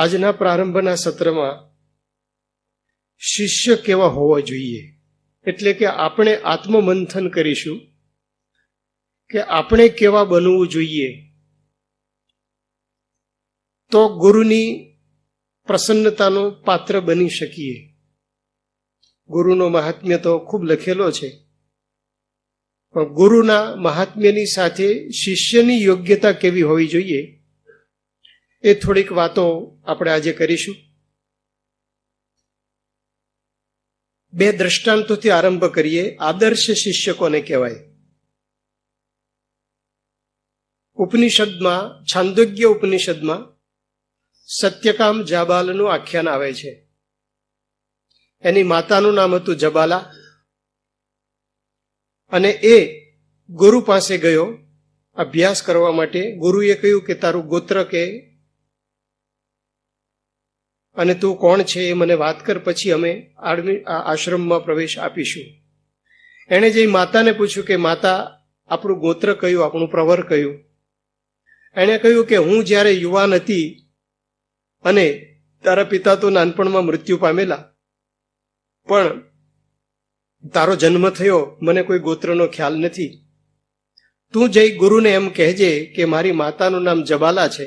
આજના પ્રારંભના સત્રમાં શિષ્ય કેવા હોવા જોઈએ, એટલે કે આપણે આત્મમંથન કરીશું કે આપણે કેવા બનવું જોઈએ તો ગુરુની પ્રસન્નતાનો પાત્ર બની શકીએ. ગુરુનો મહાત્મ્ય તો ખૂબ લખેલો છે, પણ ગુરુના મહાત્મ્યની સાથે શિષ્યની યોગ્યતા કેવી હોવી જોઈએ એ થોડીક વાતો આપણે આજે કરીશું. બે દ્રષ્ટાંતોથી આરંભ કરીએ. આદર્શ શિષ્ય કોને કહેવાય? ઉપનિષદમાં, છાંદોગ્ય ઉપનિષદમાં સત્યકામ જાબાલનું આખ્યાન આવે છે. એની માતાનું નામ હતું જબાલા, અને એ ગુરુ પાસે ગયો અભ્યાસ કરવા માટે. ગુરુએ કહ્યું કે તારું ગોત્ર કે અને તું કોણ છે એ મને વાત કર, પછી અમે આશ્રમમાં પ્રવેશ આપીશું. એણે જે માતાને પૂછ્યું કે માતા, આપણું ગોત્ર કયું, આપણું પ્રવર કયું? એણે કહ્યું કે હું જ્યારે યુવાન હતી અને તારા પિતા તો નાનપણમાં મૃત્યુ પામેલા, પણ તારો જન્મ થયો, મને કોઈ ગોત્રનો ખ્યાલ નથી. તું જઈ ગુરુને એમ કહેજે કે મારી માતાનું નામ જબાલા છે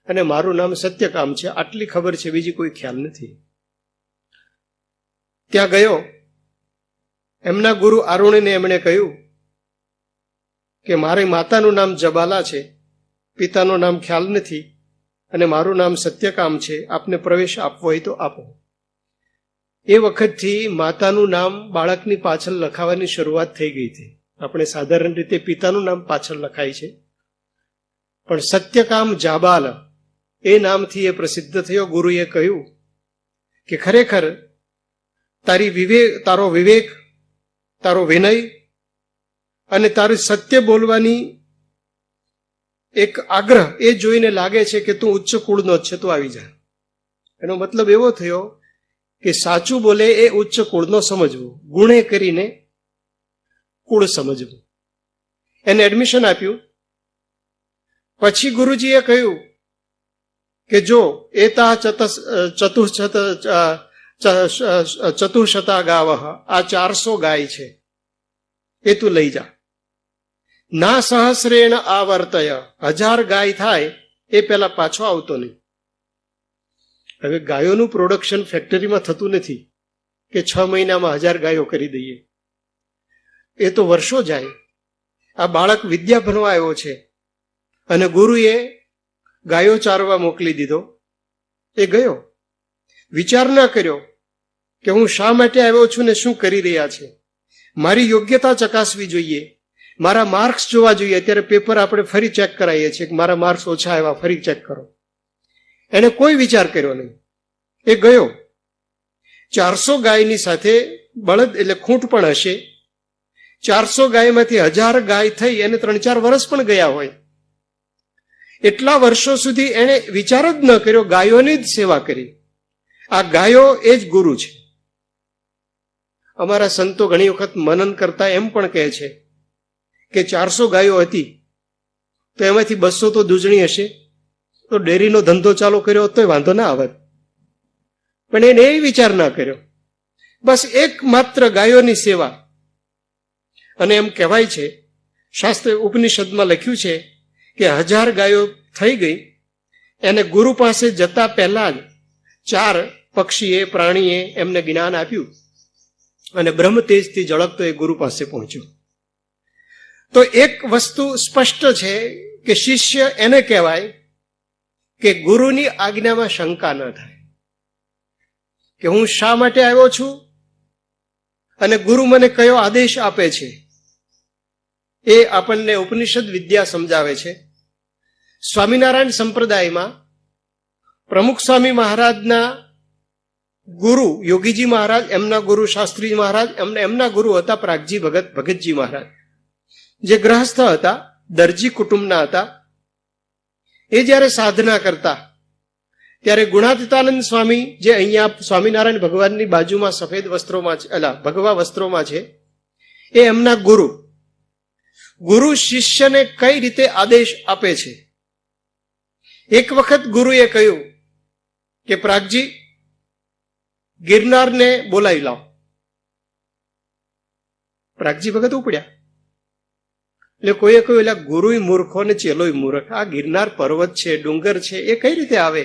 અને મારું નામ સત્યકામ છે, આટલી ખબર છે, બીજી કોઈ ખ્યાલ નથી. ત્યાં ગયો. એમના ગુરુ આરુણીને એમણે કહ્યું કે મારી માતાનું નામ જબાલા છે, પિતાનું નામ ખ્યાલ નથી અને મારું નામ સત્યકામ છે, આપને પ્રવેશ આપવો હોય તો આપો. એ વખતથી માતાનું નામ બાળકની પાછળ લખાવાની શરૂઆત થઈ ગઈ હતી. આપણે સાધારણ રીતે પિતાનું નામ પાછળ લખાય છે, પણ સત્યકામ જાબાલ એ નામથી એ પ્રસિદ્ધ થયો. ગુરુએ કહ્યું કે ખરેખર તારો વિવેક, તારો વિનય અને તારું સત્ય બોલવાની એક આગ્રહ એ જોઈને લાગે છે કે તું ઉચ્ચ કુળનો જ છે, તું આવી જા. એનો મતલબ એવો થયો કે સાચું બોલે એ ઉચ્ચ કુળનો સમજવું, ગુણે કરીને કુળ સમજવું. એને એડમિશન આપ્યું. પછી ગુરુજીએ કહ્યું કે જો એતા ચતુર્શતા ગાવઃ, આ 400 ગાય છે, એ તું લઈ જા. ના સહસ્રેણ આવર્તય, 1000 ગાય થાય એ પેલા પાછો આવતો નહીં. હવે ગાયોનું પ્રોડક્શન ફેક્ટરીમાં થતું નથી કે 6 મહિનામાં 1000 ગાયો કરી દઈએ, એ તો વર્ષો જાય. આ બાળક વિદ્યા ભણવા આવ્યો છે અને ગુરુએ ગાયો ચારવા મોકલી દીધો. એ ગયો, વિચાર ના કર્યો કે હું શા માટે આવ્યો છું ને શું કરી રહ્યા છે. મારી યોગ્યતા ચકાસવી જોઈએ, મારા માર્ક્સ જોવા જોઈએ. અત્યારે પેપર આપણે ફરી ચેક કરાવીએ છીએ કે મારા માર્ક્સ ઓછા આવ્યા, ફરી ચેક કરો. એને કોઈ વિચાર કર્યો નહીં. એ ગયો. 400 ગાયની સાથે બળદ એટલે ખૂંટ પણ હશે. 400 ગાયમાંથી 1000 ગાય થઈ, એને 3-4 વર્ષ પણ ગયા હોય. એટલા વર્ષો સુધી એને વિચાર જ ન કર્યો, ગાયોની જ સેવા કરી. આ ગાયો એ જ ગુરુ છે. અમારા સંતો ઘણી વખત મનન કરતા એમ પણ કહે છે કે 400 ગાયો હતી તો એમાંથી 200 તો દૂધણી હશે, તો ડેરીનો ધંધો ચાલુ કર્યો તોય વાંધો ના આવત. પણ એને એ વિચાર ના કર્યો, બસ એકમાત્ર ગાયોની સેવા. અને એમ કહેવાય છે, શાસ્ત્ર ઉપનિષદમાં લખ્યું છે કે 1000 ગાયો થઈ ગઈ. એને ગુરુ પાસે જતા પહેલા જ 4 પક્ષીએ, પ્રાણીએ એમને જ્ઞાન આપ્યું અને બ્રહ્મ તેજથી ઝળકતો એ ગુરુ પાસે પહોંચ્યો. તો એક વસ્તુ સ્પષ્ટ છે કે શિષ્ય એને કહેવાય કે ગુરુની આજ્ઞામાં શંકા ન થાય કે હું શા માટે આવ્યો છું અને ગુરુ મને કયો આદેશ આપે છે. એ આપણને ઉપનિષદ વિદ્યા સમજાવે છે. સ્વામિનારાયણ સંપ્રદાયમાં પ્રમુખ સ્વામી મહારાજના ગુરુ યોગીજી મહારાજ, એમના ગુરુ શાસ્ત્રીજી મહારાજ, એમના ગુરુ હતા પ્રાગજી ભગતજી મહારાજ, જે ગ્રહસ્થ હતા, દરજી કુટુંબના હતા. એ જ્યારે સાધના કરતા ત્યારે ગુણાતીતાનંદ સ્વામી, જે અહીંયા સ્વામિનારાયણ ભગવાનની બાજુમાં સફેદ વસ્ત્રોમાં ભગવા વસ્ત્રોમાં છે, એ એમના ગુરુ. ગુરુ શિષ્યને કઈ રીતે આદેશ આપે છે. એક વખત ગુરુએ કહ્યું કે પ્રાગજી ગિરનારને બોલાવી લાવો. પ્રાગજી ભગત ઉપડ્યા. એટલે કોઈએ કહ્યું એટલે ગુરુય મૂર્ખો ને ચેલોય મૂર્ખ, આ ગિરનાર પર્વત છે, ડુંગર છે, એ કઈ રીતે આવે?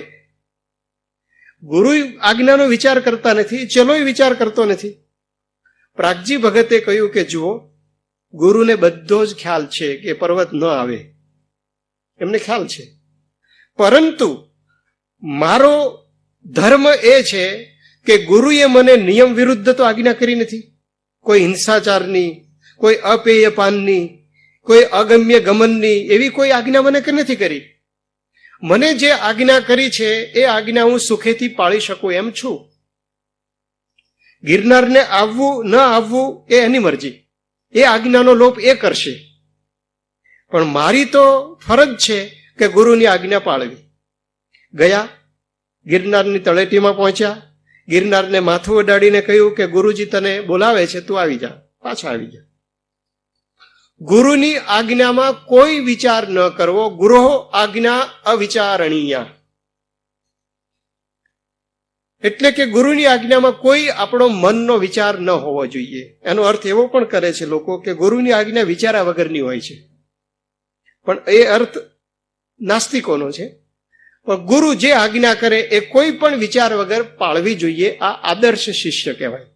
ગુરુ આજ્ઞાનો વિચાર કરતા નથી, ચેલોય વિચાર કરતો નથી. પ્રાગજી ભગતે કહ્યું કે જુઓ, ગુરુને બધો જ ખ્યાલ છે કે પર્વત ન આવે, એમને ખ્યાલ છે, પરંતુ મારો ધર્મ એ છે કે ગુરુએ મને નિયમ વિરુદ્ધ તો આજ્ઞા કરી નથી. કોઈ હિંસાચારની, કોઈ અપેય પાનની, કોઈ અગમ્ય ગમનની એવી કોઈ આજ્ઞા મને નથી કરી. મને જે આજ્ઞા કરી છે એ આજ્ઞા હું સુખેથી પાળી શકું એમ છું. ગિરનારને આવવું ન આવવું એ એની મરજી, એ આજ્ઞાનો લોપ એ કરશે, પણ મારી તો ફરજ છે કે ગુરુની આજ્ઞા પાળવી. ગયા, ગિરનારની તળેટીમાં પહોંચ્યા. ગિરનારને માથું અડાડીને કહ્યું કે ગુરુજી તને બોલાવે છે, તું આવી જા, પાછા આવી જા. ગુરુની આજ્ઞામાં કોઈ વિચાર ન કરવો. ગુરુ આજ્ઞા અવિચારણીય, એટલે કે ગુરુની આજ્ઞામાં કોઈ આપણો મનનો વિચાર ન હોવો જોઈએ. એનો અર્થ એવો પણ કરે છે લોકો કે ગુરુની આજ્ઞા વિચારા વગરની હોય છે, પણ એ અર્થ નાસ્તિકોનો છે. પણ ગુરુ જે આજ્ઞા કરે એ કોઈ પણ વિચાર વગર પાળવી જોઈએ. આ આદર્શ શિષ્ય કહેવાય.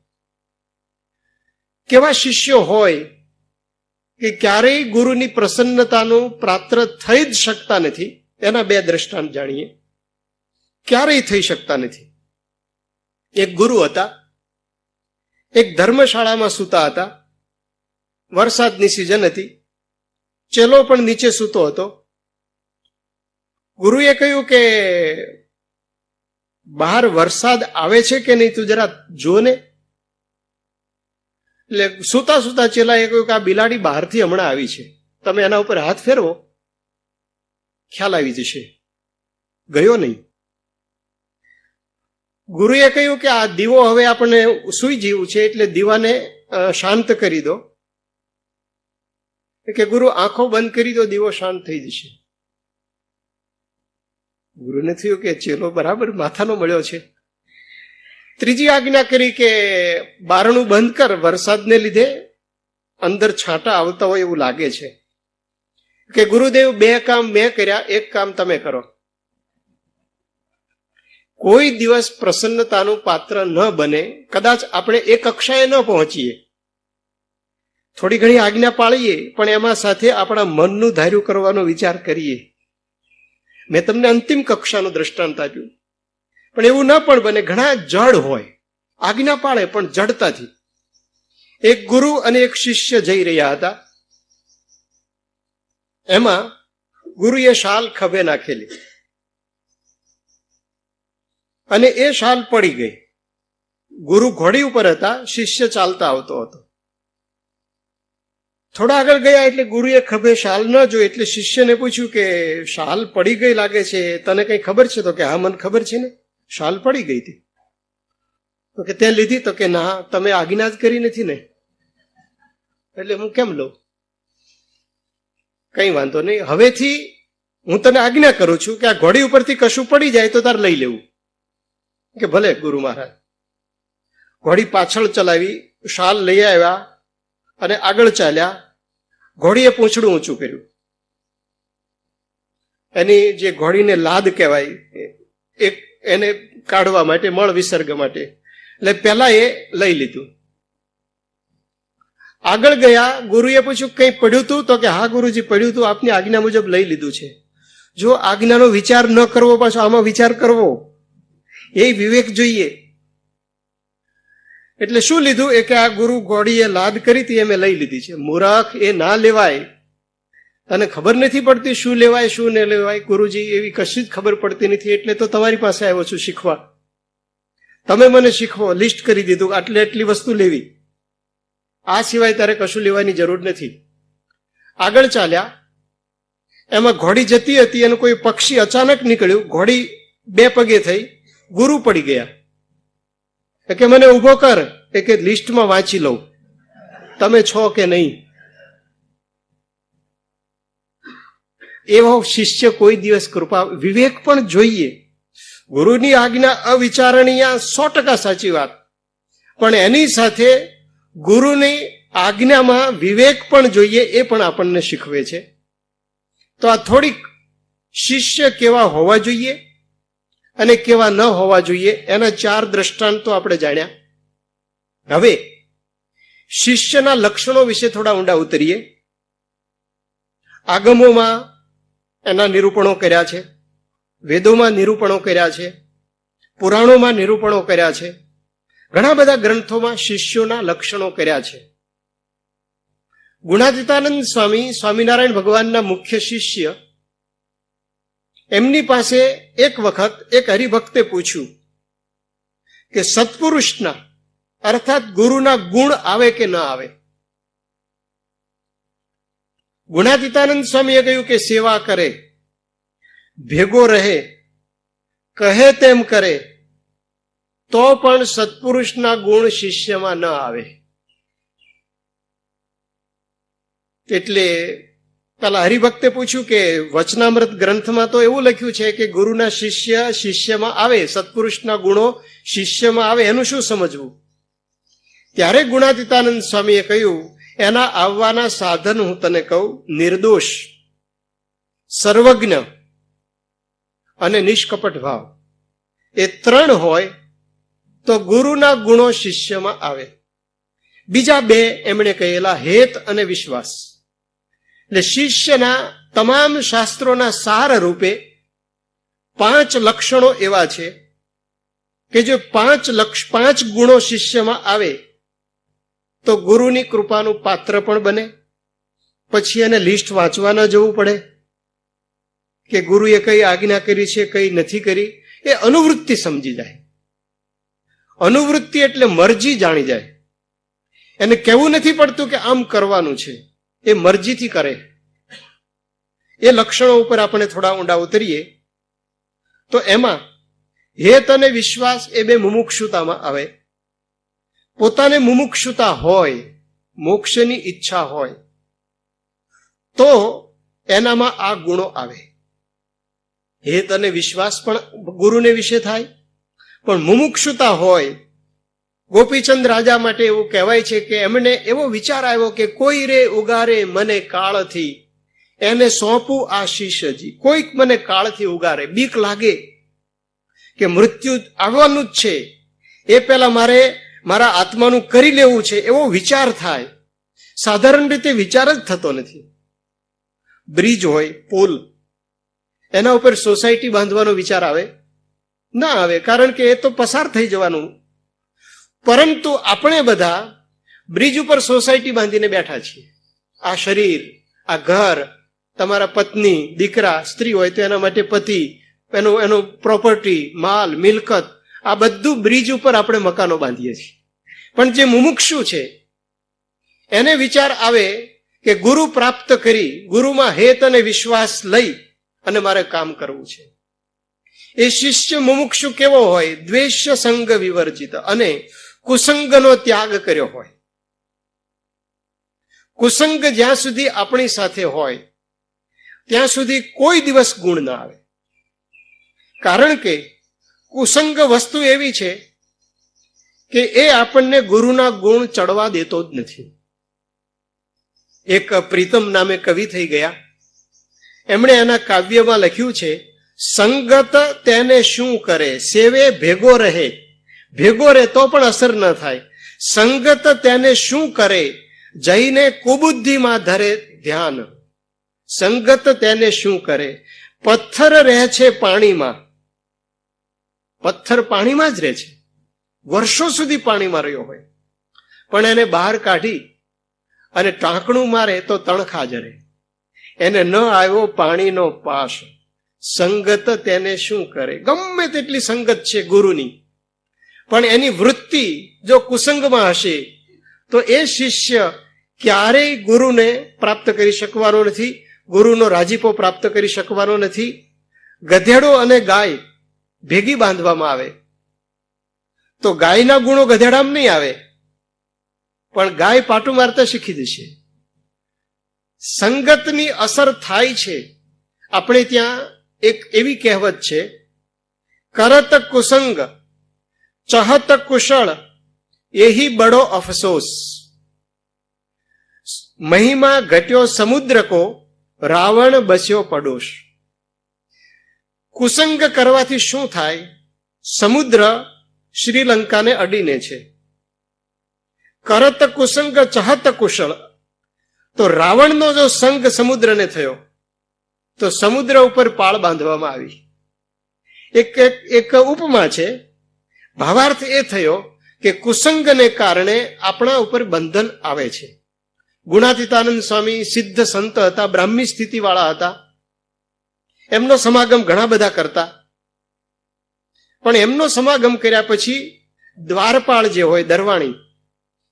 કેવા શિષ્યો હોય કે ક્યારેય ગુરુની પ્રસન્નતાનું પાત્ર થઈ જ શકતા નથી, એના બે દ્રષ્ટાંત જાણીએ. ક્યારેય થઈ શકતા નથી. એક ગુરુ હતા, એક ધર્મશાળામાં સૂતા હતા. વરસાદની સિઝન હતી, ચેલો પણ નીચે સૂતો હતો. ગુરુએ કહ્યું કે બહાર વરસાદ આવે છે કે નહીં, તું જરા જો ને. એટલે સૂતા સૂતા ચેલાએ કહ્યું કે આ બિલાડી બહારથી હમણાં આવી છે, તમે એના ઉપર હાથ ફેરવો, ખ્યાલ આવી જશે. ગયો નહીં. ગુરુએ કહ્યું કે આ દીવો હવે આપણને સૂઈ જેવું છે, એટલે દીવાને શાંત કરી દો. કે ગુરુ આંખો બંધ કરી દો, દીવો શાંત થઈ જશે. ગુરુને થયું કે ચેલો બરાબર માથાનો મળ્યો છે. ત્રીજી આજ્ઞા કરી કે બારણું બંધ કર, વરસાદને લીધે અંદર છાંટા આવતા હોય એવું લાગે છે. કે ગુરુદેવ બે કામ મેં કર્યા, એક કામ તમે કરો. કોઈ દિવસ પ્રસન્નતાનું પાત્ર ન બને, કદાચ આપણે એ કક્ષાએ ન પહોંચીએ, થોડી ઘણી આજ્ઞા પાળીએ, પણ એમાં સાથે આપણા મનનું ધાર્યું કરવાનો વિચાર કરીએ. મેં તમને અંતિમ કક્ષાનું દ્રષ્ટાંત આપ્યું, પણ એવું ન પણ બને. ઘણા જડ હોય, આજ્ઞા પાળે પણ જડતાથી. એક ગુરુ અને એક શિષ્ય જઈ રહ્યા હતા. એમાં ગુરુએ શાલ ખભે નાખેલી અને એ શાલ પડી ગઈ. ગુરુ ઘોડી ઉપર હતા, શિષ્ય ચાલતા આવતો હતો. થોડા આગળ ગયા એટલે ગુરુએ ખભે શાલ ન જોઈ, એટલે શિષ્યને પૂછ્યું કે શાલ પડી ગઈ લાગે છે, તને કઈ ખબર છે? તો કે હા, મને ખબર છે ને, શાલ પડી ગઈ હતી. તો કે તે લીધી? તો કે ના, તમે આજ્ઞા જ કરી નથી ને, એટલે હું કેમ લઉં? કઈ વાંધો નહીં, હવેથી હું તને આજ્ઞા કરું છું કે આ ઘોડી ઉપરથી કશું પડી જાય તો તાર લઈ લેવું. કે ભલે ગુરુ મહારાજ. ઘોડી પાછળ ચલાવી, શાલ લઈ આવ્યા અને આગળ ચાલ્યા. ઘોડીએ પૂંછડું ઊંચું કર્યું. એની જે ઘોડીને લાદ કહેવાય, એને કાઢવા માટે, મળ વિસર્ગ માટે, એટલે પેલા એ લઈ લીધું. આગળ ગયા, ગુરુએ પૂછ્યું કઈ પડ્યું તું? તો કે હા ગુરુજી, પડ્યું તું, આપની આજ્ઞા મુજબ લઈ લીધું છે. જો આજ્ઞાનો વિચાર ન કરવો, પાછો આમાં વિચાર કરવો, એ વિવેક જોઈએ. એટલે શું લીધું? એ કે આ ગુરુ ઘોડીએ લાદ કરી હતી, એ મેં લઈ લીધી છે. મૂર્ખ, એ ના લેવાય. તને ખબર નથી પડતી શું લેવાય શું ન લેવાય? ગુરુજી, એવી કશી જ ખબર પડતી નથી, એટલે તો તમારી પાસે આવ્યો છું શીખવા. તમે મને શીખવો. લિસ્ટ કરી દીધું, આટલી વસ્તુ લેવી, આ સિવાય તારે કશું લેવાની જરૂર નથી. આગળ ચાલ્યા. એમાં ઘોડી જતી હતી અને કોઈ પક્ષી અચાનક નીકળ્યું, ઘોડી બે પગે થઈ, ગુરુ પડી ગયા. કે મને ઉભો કર. એ કે લિસ્ટમાં વાંચી લઉં, તમે છો કે નહીં. એવો શિષ્ય કોઈ દિવસ કૃપા, વિવેક પણ જોઈએ. ગુરુની આજ્ઞા અવિચારણીય 100% સાચી વાત, પણ એની સાથે ગુરુની આજ્ઞામાં વિવેક પણ જોઈએ, એ પણ આપણને શીખવે છે. તો આ થોડીક શિષ્ય કેવા હોવા જોઈએ અને કેવા ન હોવા જોઈએ એના 4 દ્રષ્ટાંતો આપણે જાણ્યા. હવે શિષ્યના લક્ષણો વિશે થોડા ઊંડા ઉતરીએ. આગમોમાં એના નિરૂપણો કર્યા છે, વેદોમાં નિરૂપણો કર્યા છે, પુરાણોમાં નિરૂપણો કર્યા છે, ઘણા બધા ગ્રંથોમાં શિષ્યોના લક્ષણો કર્યા છે. ગુણાતીતાનંદ સ્વામી, સ્વામિનારાયણ ભગવાનના મુખ્ય શિષ્ય, એમની પાસે એક વખત એક હરિભક્તે પૂછ્યું કે સત્પુરુષના અર્થાત ગુરુના ગુણ આવે કે ન આવે. ગુણાતીતાનંદ સ્વામીએ કહ્યું કે સેવા કરે, ભેગો રહે, કહે તેમ કરે, તો પણ સત્પુરુષના ગુણ શિષ્યમાં ન આવે. એટલે પેલા હરિભક્તે પૂછ્યું કે વચનામૃત ગ્રંથમાં તો એવું લખ્યું છે કે ગુરુના શિષ્યમાં આવે, સત્પુરુષના ગુણો શિષ્યમાં આવે, એનું શું સમજવું? ત્યારે ગુણાતીતાનંદ સ્વામીએ કહ્યું, એના આવવાના સાધન હું તને કહું, નિર્દોષ, સર્વજ્ઞ અને નિષ્કપટ ભાવ. એ 3 હોય તો ગુરુના ગુણો શિષ્યમાં આવે. બીજા 2 એમણે કહેલા હેત અને વિશ્વાસ. એટલે શિષ્યના તમામ શાસ્ત્રોના સાર રૂપે 5 લક્ષણો એવા છે કે જો 5 ગુણો શિષ્યમાં આવે તો ગુરુની કૃપાનું પાત્ર પણ બને. પછી એને લિસ્ટ વાંચવા ન જવું પડે કે ગુરુએ કઈ આજ્ઞા કરી છે, કઈ નથી કરી. એ અનુવૃત્તિ સમજી જાય. અનુવૃત્તિ એટલે મરજી જાણી જાય. એને કહેવું નથી પડતું કે આમ કરવાનું છે, એ મરજીથી કરે. એ લક્ષણો ઉપર આપણે થોડા ઊંડા ઉતરીએ તો એમાં હેત અને વિશ્વાસ એ 2 મુમુક્ષુતામાં આવે. પોતાને મુમુક્ષુતા હોય, મોક્ષની ઈચ્છા હોય તો એનામાં આ ગુણો આવે. હેત અને વિશ્વાસ પણ ગુરુને વિશે થાય, પણ મુમુક્ષુતા હોય. ગોપીચંદ રાજા માટે એવું કહેવાય છે કે એમને એવો વિચાર આવ્યો કે કોઈ રે ઉગારે મને કાળથી, એને સોંપું આ શિષ્યજી. કોઈક મને કાળથી ઉગારે, બીક લાગે કે મૃત્યુ આવવાનું જ છે, એ પહેલા મારે મારા આત્માનું કરી લેવું છે, એવો વિચાર થાય. સાધારણ રીતે વિચાર જ થતો નથી. બ્રિજ હોય, પુલ, એના ઉપર સોસાયટી બાંધવાનો વિચાર આવે? ના આવે, કારણ કે એ તો પસાર થઈ જવાનું. પરંતુ આપણે બધા બ્રિજ ઉપર સોસાયટી બાંધીને બેઠા છીએ. આ શરીર, આ ઘર, તમારા પત્ની, દીકરા, સ્ત્રી હોય તો એના માટે પતિ, એનું પ્રોપર્ટી, માલ, મિલકત, આ બધું બ્રિજ ઉપર આપણે મકાનો બાંધીએ છીએ. પણ જે મુમુક્ષુ છે એને વિચાર આવે કે ગુરુ પ્રાપ્ત કરી, ગુરુમાં હેત અને વિશ્વાસ લઈ અને મારે કામ કરવું છે. એ શિષ્ય મુમુક્ષુ કેવો હોય? દ્વેષ્ય સંગ વિવર્જિત, અને કુસંગનો ત્યાગ કર્યો હોય. કુસંગ જ્યાં સુધી આપણી સાથે હોય ત્યાં સુધી કોઈ દિવસ ગુણ ના આવે. કારણ કે કુસંગ વસ્તુ એવી છે કે એ આપણને ગુરુના ગુણ ચડવા દેતો જ નથી. એક પ્રીતમ નામે કવિ થઈ ગયા, એમણે એના કાવ્યમાં લખ્યું છે, સંગત તેને શું કરે, સેવે ભેગો રહે. ભેગો રહે તો પણ અસર ન થાય. સંગત તેને શું કરે, જઈને કુબુદ્ધિમાં ધરે ધ્યાન. સંગત તેને શું કરે, પથ્થર રહે છે પાણીમાં. પથ્થર પાણીમાં જ રહે છે, વર્ષો સુધી પાણીમાં રહ્યો હોય, પણ એને બહાર કાઢી અને ટાંકણું મારે તો તણખા જરે. એને ન આવ્યો પાણીનો પાસ. સંગત તેને શું કરે. ગમે તેટલી સંગત છે ગુરુની, પણ એની વૃત્તિ જો કુસંગમાં હશે તો એ શિષ્ય ક્યારેય ગુરુને પ્રાપ્ત કરી શકવાનો નથી, ગુરુનો રાજીપો પ્રાપ્ત કરી શકવાનો નથી. ગધેડો અને ગાય ભેગી બાંધવામાં આવે તો ગાયના ગુણો ગધેડામાં નહીં આવે, પણ ગાય પાટું મારતા શીખી જશે. સંગતની અસર થાય છે. આપણે ત્યાં એક એવી કહેવત છે કરત કુસંગ ચહત કુશળ એહી બડો અફસોસ. મહિમા ઘટ્યો સમુદ્ર કો રાવણ બસ્યો પડોશ. કુસંગ કરવાથી શું થાય? સમુદ્ર શ્રીલંકાને અડીને છે. કરત કુસંગ ચહત કુશળ, તો રાવણનો જો સંગ સમુદ્રને થયો તો સમુદ્ર ઉપર પાળ બાંધવામાં આવી. એક ઉપમા છે. ભાવાર્થ એ થયો કે કુસંગને કારણે આપણા ઉપર બંધન આવે છે. ગુણાતીતાનંદ સ્વામી સિદ્ધ સંત હતા, બ્રાહ્મી સ્થિતિ વાળા હતા. એમનો સમાગમ ઘણા બધા કરતા, પણ એમનો સમાગમ કર્યા પછી દ્વારપાળ જે હોય, દરવાણી,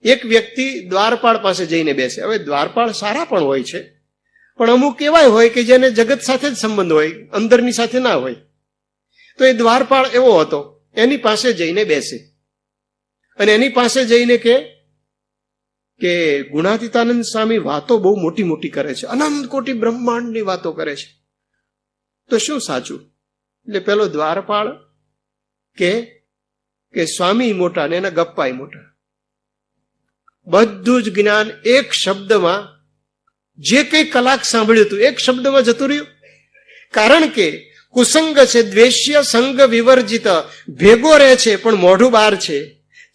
એક વ્યક્તિ દ્વારપાળ પાસે જઈને બેસે. હવે દ્વારપાળ સારા પણ હોય છે, પણ અમુક એવાય હોય કે જેને જગત સાથે જ સંબંધ હોય, અંદરની સાથે ના હોય. તો એ દ્વારપાળ એવો હતો, એની પાસે જઈને બેસે અને એની પાસે જઈને કે ગુણાતીતાનંદ સ્વામી વાતો બહુ મોટી મોટી કરે છે, અનંત કોટી બ્રહ્માંડની વાતો કરે છે, તો શું સાચું? એટલે પેલો દ્વારપાળ કે સ્વામી મોટા ને એના ગપ્પાય મોટા. બધું જ જ્ઞાન એક શબ્દમાં, જે કઈ કલાક સાંભળ્યું હતું એક શબ્દમાં જતું રહ્યું. કારણ કે કુસંગ છે, દ્વેષ્ય સંગ વિવર્જિત, ભેગો રહે છે પણ મોઢું બહાર છે.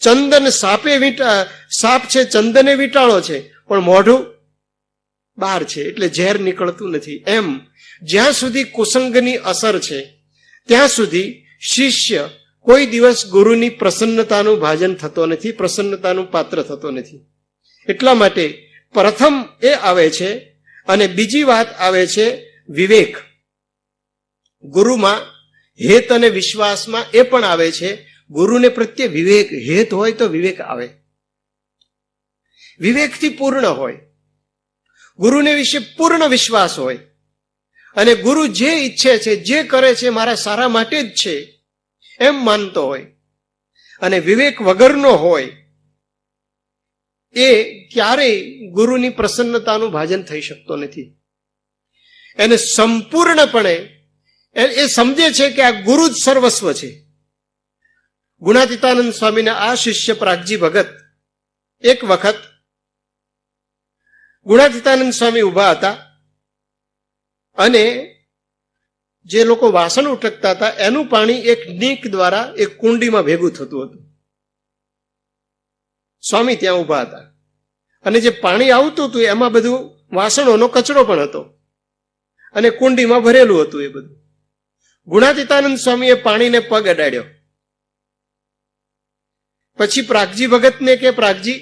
ચંદન સાપ છે, ચંદને વીંટાળો છે પણ મોઢું બહાર છે, એટલે ઝેર નીકળતું નથી. એમ જ્યાં સુધી કુસંગની અસર છે ત્યાં સુધી શિષ્ય કોઈ દિવસ ગુરુની પ્રસન્નતાનું ભાજન થતો નથી, પ્રસન્નતાનું પાત્ર થતો નથી. એટલા માટે પ્રથમ એ આવે છે. અને બીજી વાત આવે છે વિવેક. ગુરુમાં હેત અને વિશ્વાસમાં એ પણ આવે છે. ગુરુને પ્રત્યે વિવેક, હેત હોય તો વિવેક આવે, વિવેકથી પૂર્ણ હોય, ગુરુને વિશે પૂર્ણ વિશ્વાસ હોય, અને ગુરુ જે ઈચ્છે છે, જે કરે છે મારા સારા માટે જ છે એમ માનતો હોય. અને વિવેક વગરનો હોય એ ક્યારેય ગુરુની પ્રસન્નતાનું ભાજન થઈ શકતો નથી. એને સંપૂર્ણપણે એ સમજે છે કે આ ગુરુ જ સર્વસ્વ છે. ગુણાતીતાનંદ સ્વામીના આ શિષ્ય પ્રાગજી ભગત એક વખત, ગુણાતીતાનંદ સ્વામી ઉભા હતા અને જે લોકો વાસણ ઉટકતા હતા એનું પાણી એક નીક દ્વારા એક કુંડીમાં ભેગું થતું હતું. સ્વામી ત્યાં ઉભા હતા અને જે પાણી આવતું હતું એમાં બધું વાસણોનો કચરો પણ હતો અને કુંડીમાં ભરેલું હતું. એ બધું ગુણાતીતાનંદ સ્વામીએ પાણીને પગ અડાડ્યો. પછી પ્રાગજી ભગતને કે પ્રાગજી,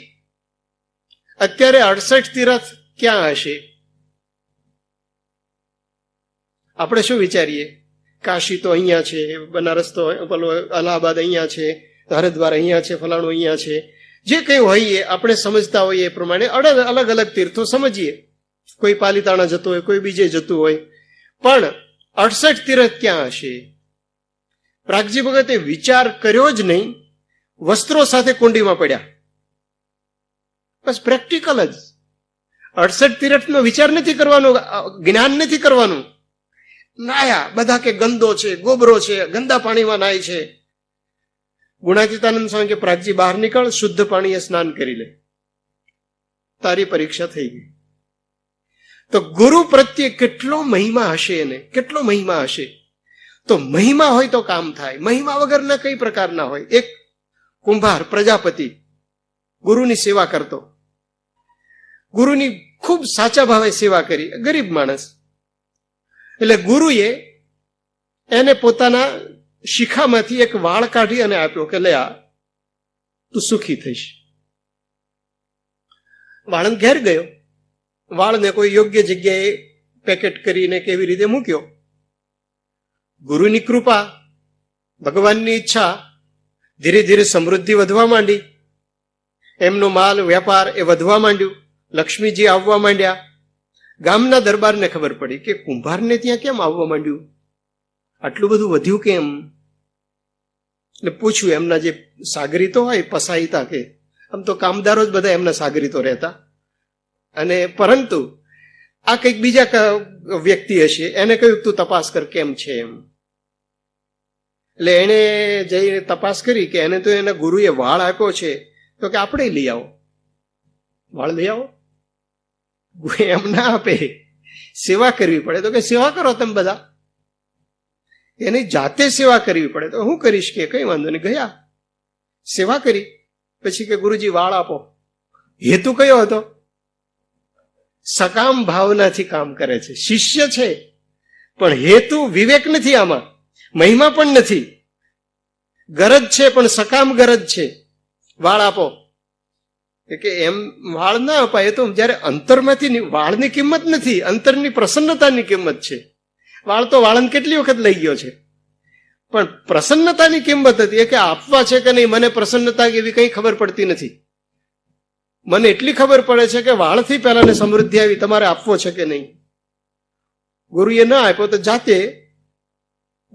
અત્યારે 68 તીરથ ક્યાં હશે? આપણે શું વિચારીએ, કાશી તો અહીંયા છે, બનારસ તો પેલો અલ્હાબાદ અહીંયા છે, હરિદ્વાર અહીંયા છે, ફલાણું અહીંયા છે. જે કંઈ હોઈએ આપણે સમજતા હોઈએ એ પ્રમાણે અલગ અલગ તીર્થો સમજીએ. કોઈ પાલીતાણા જતું હોય, કોઈ બીજે જતું હોય, પણ 68 તીરથ ક્યાં હશે? પ્રાગજી ભગતે વિચાર કર્યો જ નહીં, વસ્ત્રો સાથે કુંડીમાં પડ્યા. બસ પ્રેક્ટિકલ જ. 68 તીરથનો વિચાર નથી કરવાનો, જ્ઞાન નથી કરવાનું. નાયા બધા કે ગંદો છે, ગોબરો છે, ગંદા પાણીમાં નાય છે. ગુણાતીતાનંદ સ્વામી કે પ્રાગજી બહાર નીકળ, શુદ્ધ પાણીએ સ્નાન કરી લે, તારી પરીક્ષા થઈ ગઈ. તો ગુરુ પ્રત્યે કેટલો મહિમા હશે, એને કેટલો મહિમા હશે. તો મહિમા હોય તો કામ થાય, મહિમા વગરના કઈ પ્રકારના હોય. એક કુંભાર પ્રજાપતિ ગુરુની સેવા કરતો, ગુરુની ખૂબ સાચા ભાવે સેવા કરી, ગરીબ માણસ. એટલે ગુરુએ એને પોતાના શિખામાંથી એક વાળ કાઢી અને આપ્યો કે લે આ, તું સુખી થઈશ. વાળંદ ઘેર ગયો, વાળને કોઈ યોગ્ય જગ્યાએ પેકેટ કરીને કેવી રીતે મૂક્યો. ગુરુની કૃપા, ભગવાનની ઈચ્છા, ધીરે ધીરે સમૃદ્ધિ વધવા માંડી. એમનો માલ વેપાર એ વધવા માંડ્યું, લક્ષ્મીજી આવવા માંડ્યા. ગામના દરબારને ખબર પડી કે કુંભારને ત્યાં કેમ આવવા માંડ્યું, આટલું બધું વધ્યું કેમ? એટલે પૂછ્યું એમના જે સાગરીતો હોય, પસાઈતા કે આમ તો કામદારો જ બધા એમના સાગરીતો રહેતા, અને પરંતુ આ કંઈક બીજા વ્યક્તિ હશે, એને કહ્યું તું તપાસ કર કેમ છે એમ. એટલે એને જઈને તપાસ કરી કે એને તો એના ગુરુએ વાળ આપ્યો છે, તો કે આપણે લઈ આવો, વાળ લઈ આવો. એમ ના આપે, સેવા કરવી પડે. તો કે સેવા કરો તમે બધા, એની જાતે સેવા કરવી પડે. તો હું કરીશ કે કઈ વાંધો નહીં. ગયા સેવા કરી, પછી કે ગુરુજી વાળ આપો. હેતુ કયો હતો? સકામ ભાવનાથી કામ કરે છે, શિષ્ય છે, પણ હેતુ વિવેક નથી, આમાં મહિમા પણ નથી. ગરજ છે પણ સકામ ગરજ છે. વાળ આપો કે એમ વાળ ના અપાય. તો જયારે અંતરમાંથી વાળની કિંમત નથી, અંતરની પ્રસન્નતાની કિંમત છે. વાળ તો વાળન કેટલી વખત લઈ ગયો છે, પણ પ્રસન્નતાની કિંમત હતી. એ કે આપવા છે કે નહીં, મને પ્રસન્નતા એવી કઈ ખબર પડતી નથી. મને એટલી ખબર પડે છે કે વાળથી પહેલાને સમૃદ્ધિ આવી, તમારે આપવો છે કે નહીં. ગુરુએ ના આપ્યો તો જાતે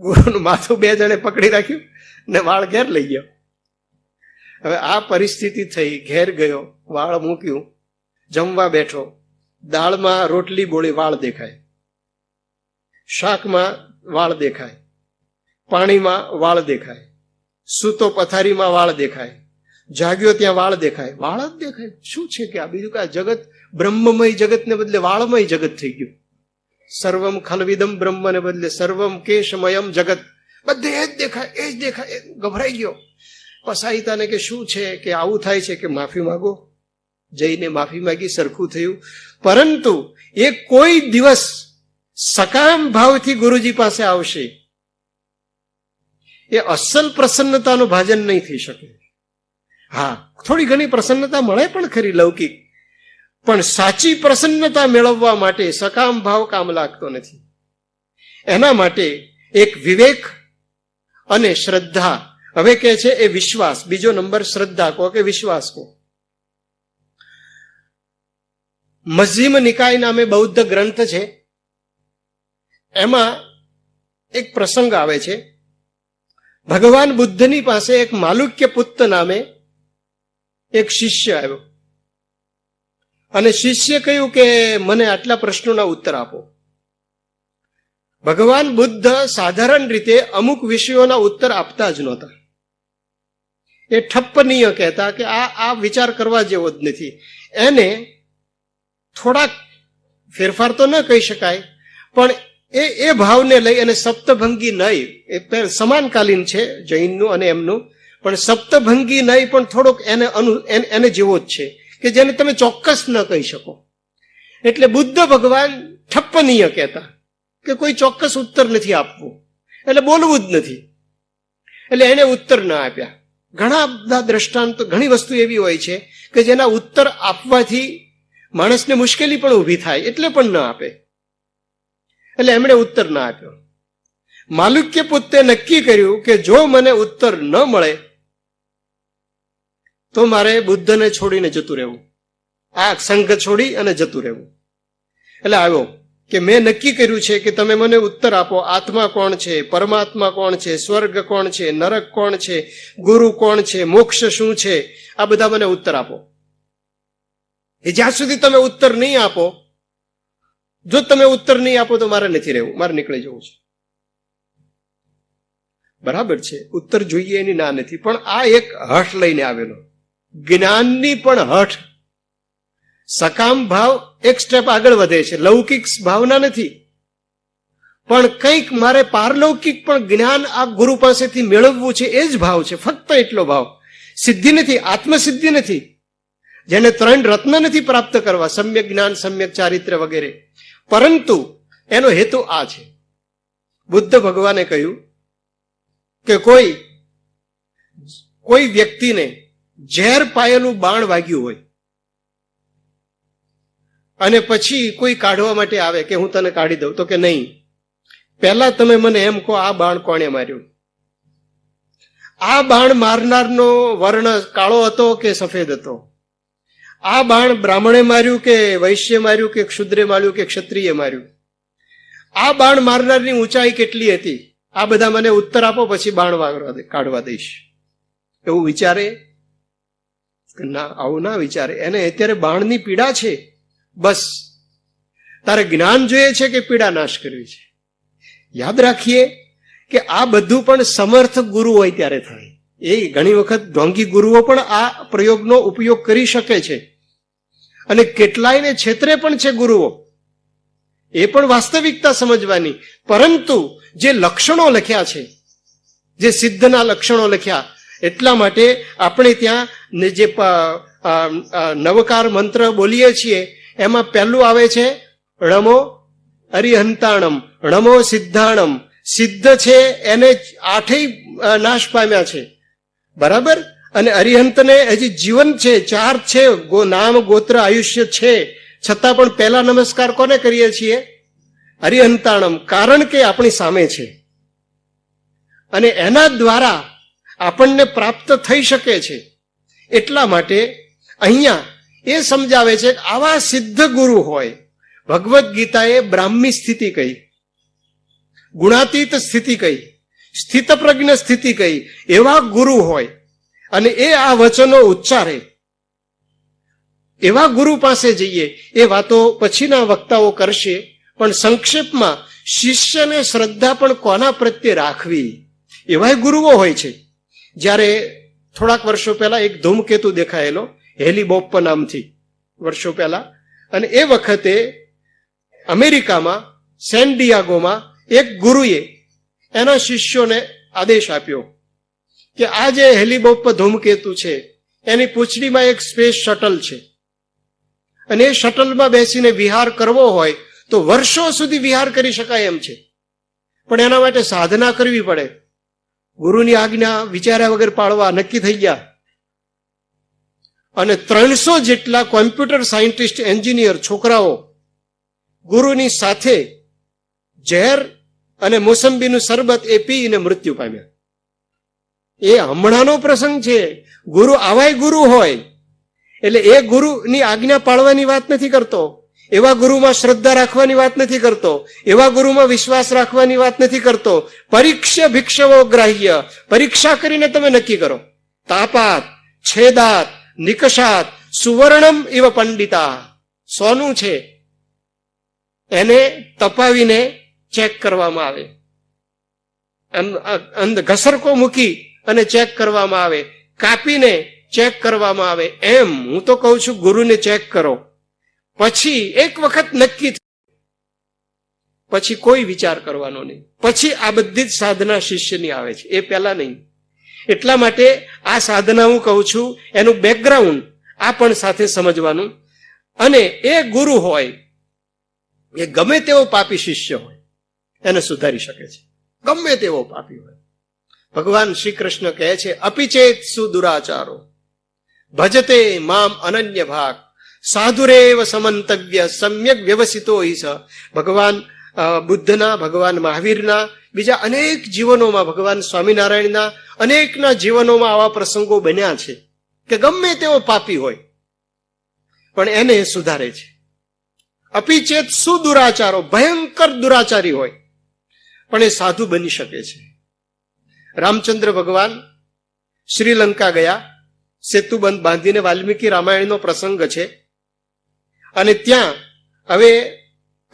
ગુરુનું માથું બે જણે પકડી રાખ્યું ને વાળ ઘેર લઈ ગયો. હવે આ પરિસ્થિતિ થઈ, ઘેર ગયો, વાળ મૂક્યું, જમવા બેઠો, દાળમાં રોટલી બોળી વાળ દેખાય, શાકમાં વાળ દેખાય, પાણીમાં વાળ દેખાય, સૂતો પથારીમાં વાળ દેખાય, જાગ્યો ત્યાં વાળ દેખાય. વાળ જ દેખાય. શું છે કે આ બીજું કા જગત બ્રહ્મમય જગતને બદલે વાળમય જગત થઈ ગયું. સર્વમ ખલવિદમ બ્રહ્મને બદલે સર્વમ કેશમયમ જગત. બધે એ જ દેખાય, એ જ દેખાય. ગભરાઈ ગયો. પસાઈતાને કે શું છે કે આવું થાય છે? કે માફી માંગો. જઈને માફી માંગી, સરખું થયું. પરંતુ એ કોઈ દિવસ સકામ ભાવથી ગુરુજી પાસે આવશે, એ અસલ પ્રસન્નતાનું ભાજન નહીં થઈ શકે. હા, થોડી ઘણી પ્રસન્નતા મળે પણ ખરી લૌકિક, પણ સાચી પ્રસન્નતા મેળવવા માટે સકામ ભાવ કામ લાગતો નથી. એના માટે એક વિવેક અને શ્રદ્ધા. હવે કે છે એ વિશ્વાસ. બીજો નંબર શ્રદ્ધા કહો કે વિશ્વાસ કહો. મજ્જિમ નિકાય નામે બૌદ્ધ ગ્રંથ છે, એમાં એક પ્રસંગ આવે છે. ભગવાન બુદ્ધની પાસે એક માલુક્ય પુત્ત નામે એક શિષ્ય આવ્યો, અને શિષ્ય કહ્યું કે મને આટલા પ્રશ્નોના ઉત્તર આપો. ભગવાન બુદ્ધ સાધારણ રીતે અમુક વિષયોના ઉત્તર આપતા જ નહોતા. એ ઠપ્પનીય કહેતા કે આ વિચાર કરવા જેવો જ નથી. એને થોડાક ફેરફાર તો ન કહી શકાય, પણ એ ભાવને લઈ અને સપ્તભંગી નય, એ સમાનકાલીન છે જૈનનું અને એમનું, પણ સપ્તભંગી નય પણ થોડોક એને જેવો જ છે કે જેને તમે ચોક્કસ ન કહી શકો. એટલે બુદ્ધ ભગવાન ઠપ્પનીય કહેતા કે કોઈ ચોક્કસ ઉત્તર નથી આપવું, એટલે બોલવું જ નથી. એટલે એને ઉત્તર ના આપ્યા. ઘણા બધા દ્રષ્ટાંત, ઘણી વસ્તુ એવી હોય છે કે જેના ઉત્તર આપવાથી માણસને મુશ્કેલી પણ ઊભી થાય, એટલે પણ ન આપે. એટલે એમણે ઉત્તર ના આપ્યો. માલુક્ય પુત્રે નક્કી કર્યું કે જો મને ઉત્તર ન મળે તો મારે બુદ્ધને છોડીને જતું રહેવું, આ સંઘ છોડી અને જતું રહેવું. એટલે આવ્યો કે મેં નક્કી કર્યું છે કે તમે મને ઉત્તર આપો. આત્મા કોણ છે, પરમાત્મા કોણ છે, સ્વર્ગ કોણ છે, નરક કોણ છે, ગુરુ કોણ છે, મોક્ષ શું છે, આ બધા મને ઉત્તર આપો. એ જ્યાં સુધી તમે ઉત્તર નહીં આપો, જો તમે ઉત્તર નહીં આપો તો મારે નથી રહેવું, મારે નીકળી જવું છે. બરાબર છે, ઉત્તર જોઈએ એની ના નથી, પણ આ એક હઠ લઈને આવેલો, જ્ઞાનની પણ હઠ. સકામ ભાવ એક સ્ટેપ આગળ વધે છે, લૌકિક ભાવના નથી, પણ કંઈક મારે પારલૌકિક પણ જ્ઞાન આ ગુરુ પાસેથી મેળવવું છે, એ જ ભાવ છે. ફક્ત એટલો ભાવ. સિદ્ધિ નથી, આત્મસિદ્ધિ નથી, જેને 3 રત્ન નથી પ્રાપ્ત કરવા, સમ્યક જ્ઞાન, સમ્યક ચારિત્ર વગેરે, પરંતુ એનો હેતુ આ છે. બુદ્ધ ભગવાને કહ્યું કે કોઈ વ્યક્તિને ઝેર પાયેલું બાણ વાગ્યું હોય અને પછી કોઈ કાઢવા માટે આવે કે હું તને કાઢી દઉં, તો કે નહીં, પહેલા તમે મને એમ કહો આ બાણ કોણે માર્યું? આ બાણ મારનારનો વર્ણ કાળો હતો કે સફેદ હતો? આ બાણ બ્રાહ્મણે માર્યું કે વૈશ્ય માર્યું કે ક્ષુદ્રે માર્યું કે ક્ષત્રિય માર્યું? આ બાણ મારનારની ઊંચાઈ કેટલી હતી? આ બધા મને ઉત્તર આપો, પછી બાણ કાઢવા દઈશ. એવું વિચારે? ના, આવું ના વિચારે. એને અત્યારે બાણની પીડા છે, બસ. તારે જ્ઞાન જોઈએ છે કે પીડા નાશ કરવી છે? યાદ રાખીએ કે આ બધું પણ સમર્થ ગુરુ હોય ત્યારે થાય. એ ઘણી વખત ઢોંગી ગુરુઓ પણ આ પ્રયોગનો ઉપયોગ કરી શકે છે અને કેટલાયને છેતરે પણ છે ગુરુઓ. એ પણ વાસ્તવિકતા સમજવાની. પરંતુ જે લક્ષણો લખ્યા છે, જે સિદ્ધના લક્ષણો લખ્યા, એટલા માટે આપણે ત્યાં જે નવકાર મંત્ર બોલીએ છીએ એમાં પહેલું આવે છે ણમો અરિહંતાણમ, ણમો સિદ્ધાણમ. સિદ્ધ છે એને આઠેય નાશ પામ્યા છે, બરાબર. અને અરિહંતને હજી જીવન છે, ચાર છે, નામ ગોત્ર આયુષ્ય છે, છતાં પણ પહેલા નમસ્કાર કોને કરીએ છીએ? અરિહંતાણમ. કારણ કે આપણી સામે છે અને એના દ્વારા આપણને પ્રાપ્ત થઈ શકે છે. એટલા માટે અહીંયા એ સમજાવે છે કે આવા સિદ્ધ ગુરુ હોય. ભગવદ્ ગીતાએ બ્રાહ્મી સ્થિતિ કહી, ગુણાતીત સ્થિતિ કહી, સ્થિત પ્રજ્ઞ સ્થિતિ કહી. એવા ગુરુ હોય અને એ આ વચનો ઉચ્ચારે, એવા ગુરુ પાસે જઈએ. એ વાતો પછીના વક્તાઓ કરશે, પણ સંક્ષેપમાં શિષ્યને શ્રદ્ધા પણ કોના પ્રત્યે રાખવી, એવાય ગુરુઓ હોય છે. જ્યારે થોડાક વર્ષો પહેલા એક ધૂમકેતુ દેખાયેલો હેલી-બોપ નામથી, વર્ષો પહેલા, અને એ વખતે અમેરિકામાં સેન ડિયાગોમાં એક ગુરુએ એના શિષ્યોને આદેશ આપ્યો કે આ જે હેલી-બોપ ધૂમકેતુ છે એની પૂંછડીમાં એક સ્પેસ શટલ છે અને એ શટલમાં બેસીને વિહાર કરવો હોય તો વર્ષો સુધી વિહાર કરી શકાય એમ છે, પણ એના માટે સાધના કરવી પડે. ગુરુની આજ્ઞા વિચાર્યા વગર પાળવા નક્કી થઈ ગયા અને 300 જેટલા કોમ્પ્યુટર સાયન્ટિસ્ટ, એન્જિનિયર છોકરાઓ ગુરુની સાથે ઝેર અને મોસંબીનું શરબત એ પીને મૃત્યુ પામ્યા. એ હમણાંનો પ્રસંગ છે. ગુરુ આવાય ગુરુ હોય એટલે એ ગુરુની આજ્ઞા પાળવાની વાત નથી કરતો, એવા ગુરુમાં શ્રદ્ધા રાખવાની વાત નથી કરતો, એવા ગુરુમાં વિશ્વાસ રાખવાની વાત નથી કરતો. પરીક્ષા ભિક્ષવો ગ્રાહ્ય. પરીક્ષા કરીને તમે નક્કી કરો. તાપાત, છેદાત, નિકષાત, સુવર્ણમ ઇવ પંડિતા. સોનું છે એને તપાવીને ચેક કરવામાં આવે, ઘસરકો મૂકી અને ચેક કરવામાં આવે, કાપીને ચેક કરવામાં આવે. એમ હું તો કહું છું ગુરુને ચેક કરો, પછી એક વખત નક્કી, પછી કોઈ વિચાર કરવાનો નહીં. પછી આ બધી જ સાધના શિષ્યની આવે છે, એ પહેલા નહીં. એટલા માટે આ સાધના હું કહું છું એનું બેકગ્રાઉન્ડ આ પણ સાથે સમજવાનું. અને એ ગુરુ હોય એ ગમે તેવો પાપી શિષ્ય હોય એને સુધારી શકે છે, ગમે તેવો પાપી હોય. ભગવાન શ્રી કૃષ્ણ કહે છે અપિચેત સુદુરાચારો ભજતે મામ અનન્ય ભાગ સાધુરેવ સમંતવ્ય સમ્યક વ્યવસિતો હિ સ. ભગવાન બુદ્ધના, ભગવાન મહાવીરના, બીજા અનેક જીવનોમાં, ભગવાન સ્વામિનારાયણના અનેકના જીવનોમાં આવા પ્રસંગો બન્યા છે કે ગમે તેવો પાપી હોય પણ એને સુધારે છે. અપિચેત સુદુરાચારો, ભયંકર દુરાચારી હોય પણ એ સાધુ બની શકે છે. રામચંદ્ર ભગવાન શ્રીલંકા ગયા, સેતુબંધ બાંધીને. વાલ્મીકી રામાયણનો પ્રસંગ છે અને ત્યાં હવે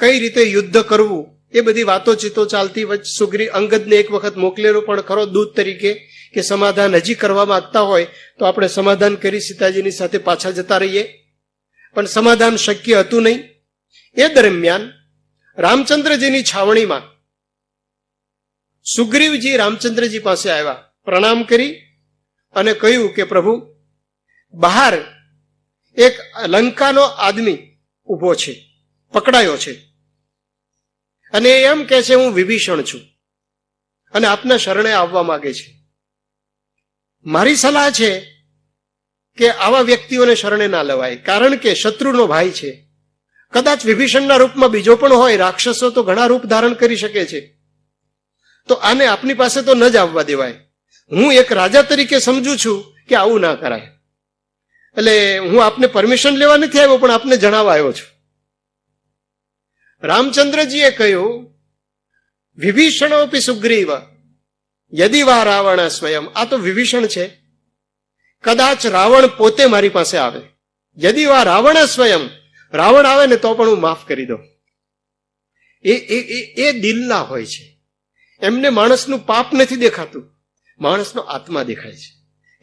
કઈ રીતે યુદ્ધ કરવું એ બધી વાતોચીતો ચાલતી. સુગ્રી અંગદને એક વખત મોકલેલો પણ ખરો દૂત તરીકે કે સમાધાન હજી કરવા માંગતા હોય તો આપણે સમાધાન કરી સીતાજીની સાથે પાછા જતા રહીએ, પણ સમાધાન શક્ય હતું નહીં. એ દરમિયાન રામચંદ્રજીની છાવણીમાં સુગ્રીવજી રામચંદ્રજી પાસે આવ્યા, પ્રણામ કરી અને કહ્યું કે પ્રભુ, બહાર એક લંકાનો આદમી ઉભો છે, પકડાયો છે અને એમ કે છે હું વિભીષણ છું અને આપના શરણે આવવા માંગે છે. મારી સલાહ છે કે આવા વ્યક્તિઓને શરણે ના લેવાય, કારણ કે શત્રુનો ભાઈ છે. કદાચ વિભીષણના રૂપમાં બીજો પણ હોય, રાક્ષસો તો ઘણા રૂપ ધારણ કરી શકે છે, તો આને આપની પાસે તો ન જ આવવા દેવાય. હું એક રાજા તરીકે સમજુ છું કે આવું ના કરાય, એટલે હું આપને પરમિશન લેવા નથી આવ્યો પણ આપને જણાવવા આવ્યો છું. રામચંદ્રજીએ કહ્યું વિભીષણોપી સુગ્રીવ યદિ વા રાવણ સ્વયં. આ તો વિભીષણ છે, કદાચ રાવણ પોતે મારી પાસે આવે. યદિ વા રાવણ સ્વયં, રાવણ આવે ને તો પણ હું માફ કરી દઉં. એ દિલના હોય છે, એમને માણસનું પાપ નથી દેખાતું, માણસનો આત્મા દેખાય છે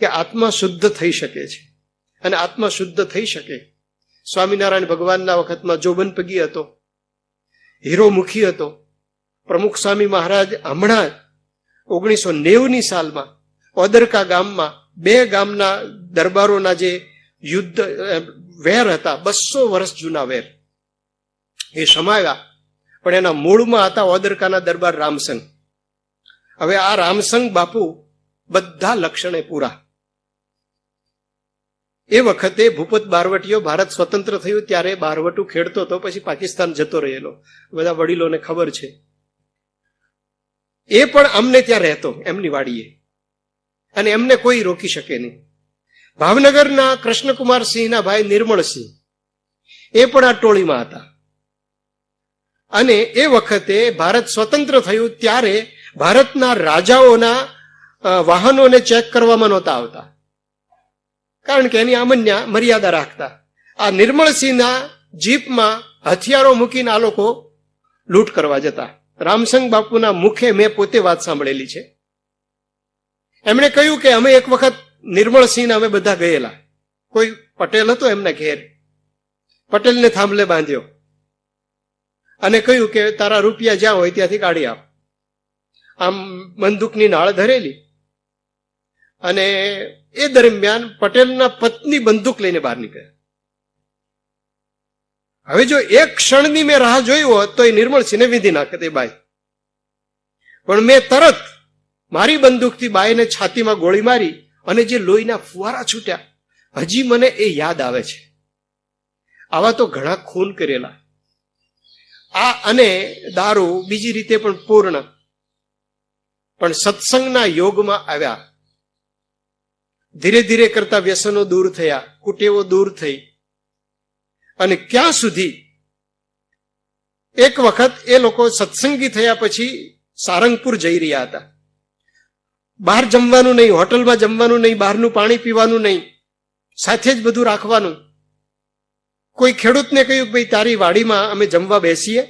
કે આત્મા શુદ્ધ થઈ શકે છે. અને આત્મા શુદ્ધ થઈ શકે. સ્વામિનારાયણ ભગવાનના વખતમાં જોબનપગી હતો, હીરોમુખી હતો. પ્રમુખ સ્વામી મહારાજ હમણાં 1990ની સાલમાં ઓદરકા ગામમાં 2 ગામના દરબારોના જે યુદ્ધ વેર હતા, 200 વર્ષ જૂના વેર, એ સમાવ્યા. પણ એના મૂળમાં હતા ઓદરકાના દરબાર રામસંગ. હવે આ રામસંગ બાપુ બધા લક્ષણે પૂરા. એ વખતે ભૂપત બારવટીયો ભારત સ્વતંત્ર થયું ત્યારે બારવટું ખેડતો હતો, પછી પાકિસ્તાન જતો રહેલો, બધા વડીલોને ખબર છે. એ પણ અમને ત્યાં રહેતો એમની વાડીએ, અને એમને કોઈ રોકી શકે નહીં. ભાવનગરના કૃષ્ણકુમાર સિંહના ભાઈ નિર્મળસિંહ એ પણ આ ટોળીમાં હતા. અને એ વખતે ભારત સ્વતંત્ર થયું ત્યારે ભારતના રાજાઓના વાહનોને ચેક કરવામાં નહોતા આવતા, કારણ કે એની આમન્યા મર્યાદા રાખતા. આ નિર્મળસિંહના જીપમાં હથિયારો મૂકીને આ લોકો લૂંટ કરવા જતા. રામસંગ બાપુના મુખે મેં પોતે વાત સાંભળેલી છે. એમણે કહ્યું કે અમે એક વખત નિર્મળસિંહને અમે બધા ગયેલા. કોઈ પટેલ હતો એમના ઘેર, પટેલને થાંભલે બાંધ્યો અને કહ્યું કે તારા રૂપિયા જ્યાં હોય ત્યાંથી કાઢી આપ. આમ બંદૂકની નાળ ધરેલી, અને એ દરમિયાન પટેલના પત્ની બંદૂક લઈને બહાર નીકળ્યા. હવે જો એક ક્ષણની મેં રાહ જોઈ હોત તો એ નિર્મળસિંહને વિંધી નાખત એ બાઈ. પણ મેં તરત મારી બંદૂકથી બાઈને છાતીમાં ગોળી મારી અને જે લોહીના ફુવારા છૂટ્યા, હજી મને એ યાદ આવે છે. આવા તો ઘણા ખૂન કરેલા. આ અને દારૂ બીજી રીતે પણ પૂર્ણ, પણ સત્સંગના યોગમાં આવ્યા. ધીરે ધીરે કરતા વ્યસનો દૂર થયા, કુટેવો દૂર થઈ. અને ક્યાં સુધી એક વખત એ લોકો સત્સંગી થયા પછી સારંગપુર જઈ રહ્યા હતા. બહાર જમવાનું નહીં, હોટલમાં જમવાનું નહીં, બહારનું પાણી પીવાનું નહીં, સાથે જ બધું રાખવાનું. કોઈ ખેડૂતને કહ્યું કે ભાઈ તારી વાડીમાં અમે જમવા બેસીએ,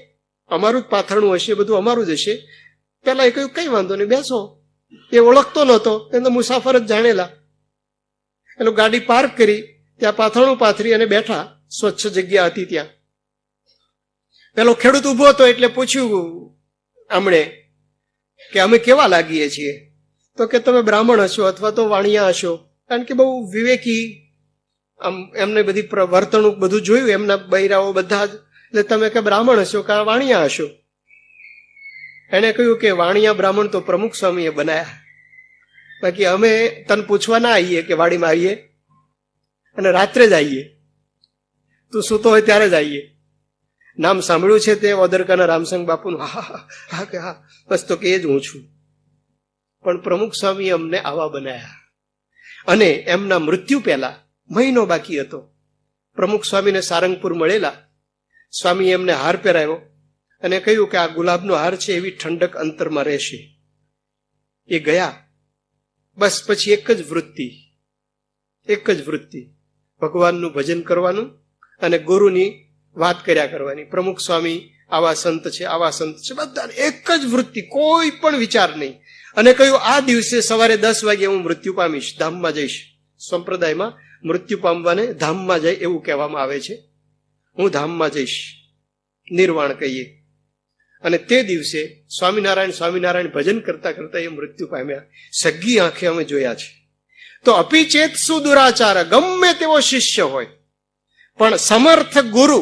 અમારું જ પાથરણું હશે, બધું અમારું જ હશે. પેલા એ કહ્યું કઈ વાંધો નહીં, બેસો. એ ઓળખતો નહોતો, એને તો મુસાફર જ જાણેલા. એટલે ગાડી પાર્ક કરી, ત્યાં પાથરણું પાથરી અને બેઠા. સ્વચ્છ જગ્યા હતી ત્યાં. પેલો ખેડૂત ઉભો હતો એટલે પૂછ્યું આમણે કે અમે કેવા લાગીએ છીએ? તો કે તમે બ્રાહ્મણ હશો અથવા તો વાણિયા હશો, કારણ કે બહુ વિવેકી, આમ એમને બધી વર્તણૂક બધું જોયું, એમના બૈરાઓ બધા જ. એટલે તમે કે બ્રાહ્મણ હશો કે વાણિયા હશો? એને કહ્યું કે વાણિયા બ્રાહ્મણ તો પ્રમુખ સ્વામીએ બનાયા, બાકી અમે તને પૂછવા ના આવીએ કે વાડીમાં આવીએ, અને રાત્રે જ આવીએ, તું સૂતો હોય ત્યારે જ આવીએ. નામ સાંભળ્યું છે તે ઓદરકાના રામસંગ બાપુનું? હા હા કે હા, બસ તો કે એ જ હું છું. પણ પ્રમુખ સ્વામી અમને આવા બનાયા. અને એમના મૃત્યુ પહેલા મહિનો બાકી હતો, પ્રમુખ સ્વામીને સારંગપુર મળેલા. સ્વામીએ એમને હાર પહેરાવ્યો અને કહ્યું કે આ ગુલાબનો હાર છે, એવી ઠંડક અંતરમાં રહેશે. એ ગયા. બસ પછી એક જ વૃત્તિ, ભગવાનનું ભજન કરવાનું અને ગુરુની વાત કર્યા કરવાની. પ્રમુખ સ્વામી આવા સંત છે, આવા સંત છે, બધાને એક જ વૃત્તિ, કોઈ પણ વિચાર નહીં. અને કહ્યું આ દિવસે સવારે 10 વાગે હું મૃત્યુ પામીશ, ધામમાં જઈશ. સંપ્રદાયમાં મૃત્યુ પામવાને ધામમાં જાય એવું કહેવામાં આવે છે. હું ધામમાં જઈશ, નિર્વાણ કહીએ. અને તે દિવસે સ્વામિનારાયણ ભજન કરતા કરતા એ મૃત્યુ પામ્યા. સગી આંખે અમે જોયા છે. તો અપિચેત સુદુરાચાર, ગમે તેવો શિષ્ય હોય, પણ સમર્થ ગુરુ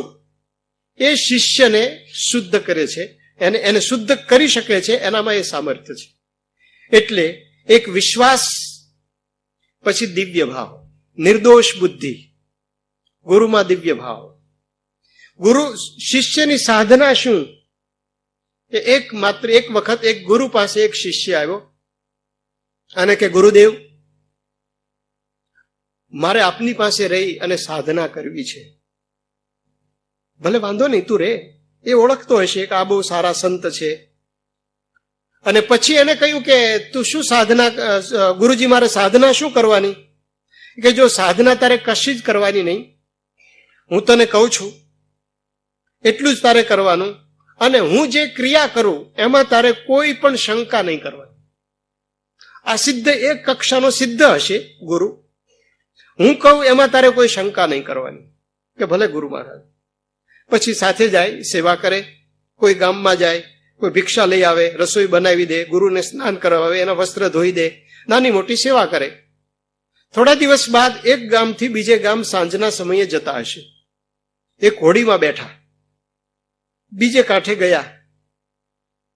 એ શિષ્યને શુદ્ધ કરે છે, એને શુદ્ધ કરી શકે છે, એનામાં એ સામર્થ્ય છે. એટલે એક વિશ્વાસ, પછી દિવ્ય ભાવ, નિર્દોષ બુદ્ધિ, ગુરુમાં દિવ્ય ભાવ. ગુરુ શિષ્યની સાધના શું? એક વખત એક ગુરુ પાસે એક શિષ્ય આવ્યો અને કે ગુરુદેવ, મારે આપની પાસે રહી અને સાધના કરવી છે. ભલે વાંધો નહીં, તું રે. એ ઓળખતો હશે કે આ બહુ સારા સંત છે. અને પછી એને કહ્યું કે તું શું સાધના? ગુરુજી, મારે સાધના શું કરવાની? કે જો સાધના તારે કશી જ કરવાની નહીં, હું તને કહું છું એટલું જ તારે કરવાનું. અને હું જે ક્રિયા કરું એમાં તારે કોઈ પણ શંકા નહીં કરવાની. આ સિદ્ધ એક કક્ષાનો સિદ્ધ હશે ગુરુ. હું કહું એમાં તારે કોઈ શંકા નહીં કરવાની. કે ભલે ગુરુ મહારાજ. પછી સાથે જાય, સેવા કરે, કોઈ ગામમાં જાય, કોઈ ભિક્ષા લઈ આવે, રસોઈ બનાવી દે, ગુરુને સ્નાન કરાવે, એના વસ્ત્ર ધોઈ દે, નાની મોટી સેવા કરે. થોડા દિવસ બાદ એક ગામથી બીજે ગામ સાંજના સમયે જતા હશે. એક હોડીમાં બેઠા, બીજે કાંઠે ગયા.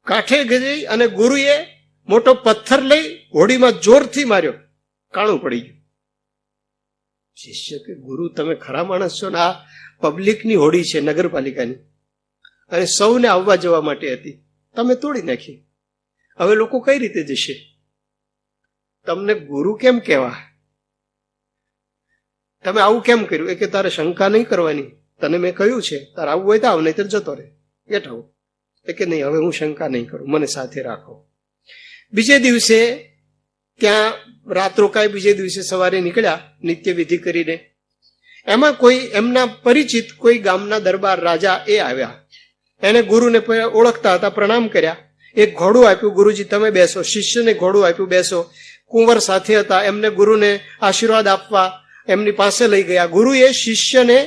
કાંઠે ગઈ અને ગુરુએ મોટો પથ્થર લઈ હોડીમાં જોરથી માર્યો, કાણું પડી ગયું. શિષ્ય કે ગુરુ તમે ખરા માણસ છો ને, આ પબ્લિકની હોડી છે, નગરપાલિકાની, અને સૌને આવવા જવા માટે હતી, તમે તોડી નાખી. હવે લોકો કઈ રીતે જશે? તમને ગુરુ કેમ કહેવા? તમે આવું કેમ કર્યું? એ કે તારે શંકા નહીં કરવાની, તને મેં કહ્યું છે, તારે આવવું હોય તો આવ, નહીં તો જતો રહે, બેઠો. એ કે નહીં, હવે હું શંકા નહીં કરું, મને સાથે રાખો. બીજે દિવસે ત્યાં રાત રોકાય, બીજે દિવસે સવારે નીકળ્યા નિત્ય વિધિ કરીને. એમાં કોઈ એમના પરિચિત કોઈ ગામના દરબાર રાજા એ આવ્યા. એને ગુરુને ઓળખતા હતા, પ્રણામ કર્યા. એક ઘોડું આપ્યું, ગુરુજી તમે બેસો. શિષ્યને ઘોડું આપ્યું, બેસો. કુંવર સાથે હતા, એમને ગુરુને આશીર્વાદ આપવા એમની પાસે લઈ ગયા. ગુરુએ શિષ્યને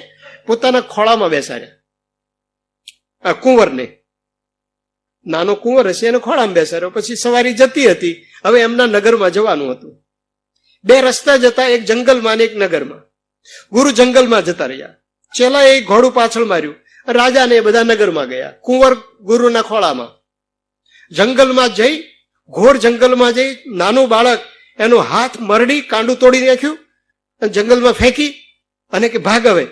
પોતાના ખોળામાં બેસાડ્યા. આ કુંવરને, નાનો કુંવર હશે, એને ખોળામાં બેસાડ્યો. પછી સવારી જતી હતી, હવે એમના નગરમાં જવાનું હતું. બે રસ્તા જતા, એક જંગલમાં ને એક નગરમાં. ગુરુ જંગલમાં જતા રહ્યા. ચેલા એ ઘોડું પાછળ માર્યું, રાજા ને બધા નગરમાં ગયા, કુંવર ગુરુના ખોળામાં. જંગલમાં જઈ, ઘોર જંગલમાં જઈ, નાનું બાળક એનો હાથ મરડી કાંડું તોડી નાખ્યું, જંગલમાં ફેંકી અને કે ભાગ. હવે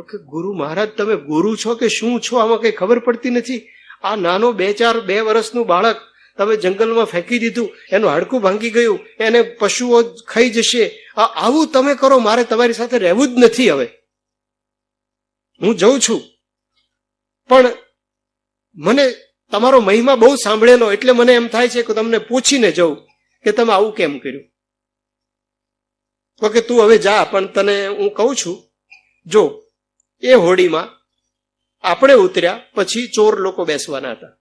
કે ગુરુ મહારાજ તમે ગુરુ છો કે શું છો, આમાં કઈ ખબર પડતી નથી. આ નાનો 2 વર્ષનું બાળક તમે જંગલમાં ફેંકી દીધું, એનું હાડકું ભાંગી ગયું, એને પશુઓ ખાઈ જશે, આવું તમે કરો, મારે તમારી સાથે રહેવું જ નથી. હવે હું જઉં છું, પણ મને તમારો મહિમા બહુ સાંભળેલો, એટલે મને એમ થાય છે કે તમને પૂછીને જઉં કે તમે આવું કેમ કર્યું. તો કે તું હવે જા, પણ તને હું કહું છું, જો એ હોડીમાં આપણે ઉતર્યા પછી ચોર લોકો બેસવાના હતા,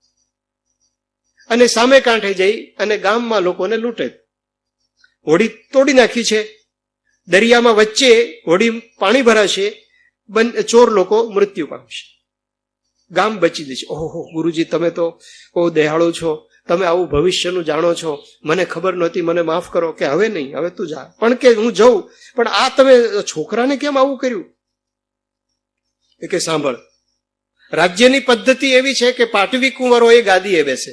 અને સામે કાંઠે જઈ અને ગામમાં લોકોને લૂંટે. હોડી તોડી નાખી છે, દરિયામાં વચ્ચે હોડી પાણી ભરાશે, ચોર લોકો મૃત્યુ પામશે, ગામ બચી જશે. ઓહો ગુરુજી તમે તો બહુ દયાળુ છો, તમે આવું ભવિષ્યનું જાણો છો, મને ખબર નહોતી, મને માફ કરો. કે હવે નહીં, હવે તું જા. પણ કે હું જઉં, પણ આ તમે છોકરાને કેમ આવું કર્યું? એ કે સાંભળ, રાજ્યની પદ્ધતિ એવી છે કે પાટવી કુંવરો એ ગાદીએ બેસે.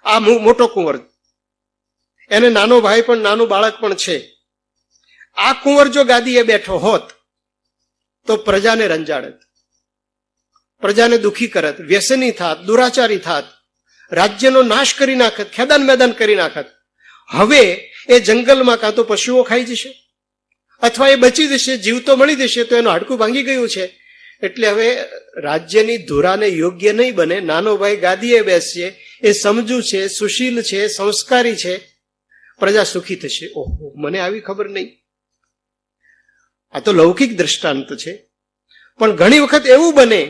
આ મોટો કુંવર, એને નાનો ભાઈ પણ નાનું બાળક પણ છે. આ કુંવર જો ગાદીએ બેઠો હોત તો પ્રજાને રંજાડત, પ્રજાને દુઃખી કરત, વ્યસની થાત, દુરાચારી થાત, રાજ્યનો નાશ કરી નાખત, ખેદાન મેદાન કરી નાખત. હવે એ જંગલમાં કાં તો પશુઓ ખાઈ જશે, અથવા એ બચી જશે, જીવતો મળી જશે, તો એનું હાડકું ભાંગી ગયું છે. એટલે હવે રાજ્યની ધુરાને યોગ્ય નહીં બને. નાનો ભાઈ ગાદીએ બેસશે, એ સમજુ છે, સુશીલ છે, સંસ્કારી છે, પ્રજા સુખી થશે. ઓહો, મને આવી ખબર નહીં. આ તો લૌકિક દ્રષ્ટાંત છે, પણ ઘણી વખત એવું બને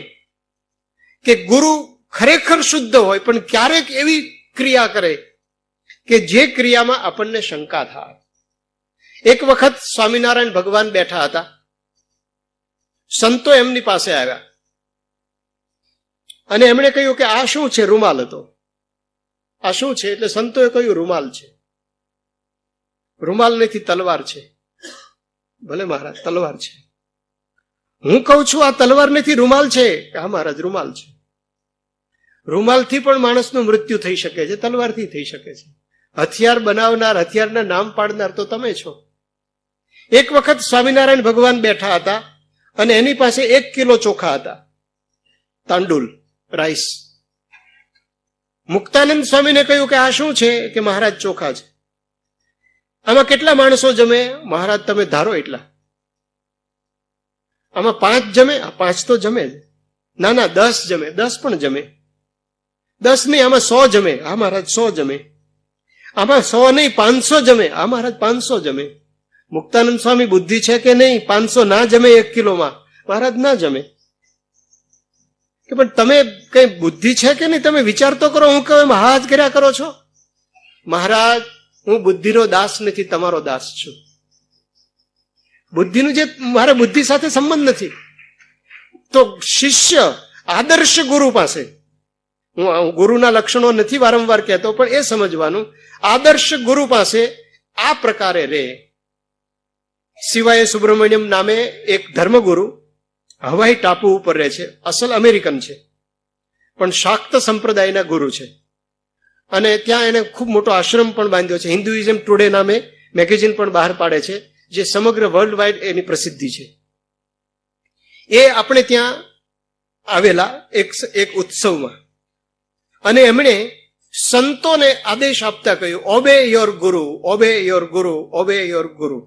કે ગુરુ ખરેખર શુદ્ધ હોય, પણ ક્યારેક એવી ક્રિયા કરે કે જે ક્રિયામાં આપણને શંકા થાય. એક વખત સ્વામિનારાયણ ભગવાન બેઠા હતા, સંતો એમની પાસે આવ્યા અને એમણે કહ્યું કે આ શું છે? રૂમાલ હતો. આ શું છે? એટલે સંતોએ કહ્યું રૂમાલ છે. રૂમાલ નથી, તલવાર છે. ભલે મહારાજ, તલવાર છે. હું કઉ છું આ તલવાર નથી, રૂમાલ છે. હા મહારાજ, રૂમાલ છે. રૂમાલથી પણ માણસનું મૃત્યુ થઈ શકે છે, તલવારથી થઈ શકે છે. હથિયાર બનાવનાર, હથિયારના નામ પાડનાર તો તમે છો. એક વખત સ્વામિનારાયણ ભગવાન બેઠા હતા અને એની પાસે 1 કિલો ચોખા હતા, તાંડુલ, રાઈસ. મુક્તાનંદ સ્વામીને કહ્યું કે આ શું છે? કે મહારાજ ચોખા છે. આમાં કેટલા માણસો જમે? મહારાજ તમે ધારો એટલા. આમાં 5 જમે? 5 તો જમે જ. ના ના, 10 જમે. 10 પણ જમે. 10 નહીં, આમાં 100 જમે. હા મહારાજ 100 જમે. આમાં 100 નહીં, 500 જમે. હા મહારાજ 500 જમે. મુક્તાનંદ સ્વામી બુદ્ધિ છે કે નહીં? 500 ના જમે 1 કિલોમાં? મહારાજ ના જમે. કે પણ તમે કઈ બુદ્ધિ છે કે નહીં? તમે વિચાર તો કરો. હું કહું હાથ કર્યા કરો છો. મહારાજ, હું બુદ્ધિનો દાસ નથી, તમારો દાસ છું. બુદ્ધિનું જે મારે બુદ્ધિ સાથે સંબંધ નથી. તો શિષ્ય આદર્શ ગુરુ પાસે, હું ગુરુના લક્ષણો નથી વારંવાર કહેતો, પણ એ સમજવાનું, આદર્શ ગુરુ પાસે આ પ્રકારે રે. સિવાય સુબ્રમણ્યમ નામે એક ધર્મગુરુ હવાઈ ટાપુ ઉપર રહે છે. અસલ અમેરિકન છે, પણ શાક્ત સંપ્રદાયના ગુરુ છે. અને ત્યાં એને ખૂબ મોટો આશ્રમ પણ બાંધ્યો છે. હિન્દુઇઝમ ટુડે નામે મેગેઝિન પણ બહાર પાડે છે, જે સમગ્ર વર્લ્ડ વાઇડ એની પ્રસિદ્ધિ છે. એ આપણે ત્યાં આવેલા એક ઉત્સવમાં, અને એમણે સંતોને આદેશ આપતા કહ્યું, ઓબે યોર ગુરુ, ઓબે યોર ગુરુ, ઓબે યોર ગુરુ.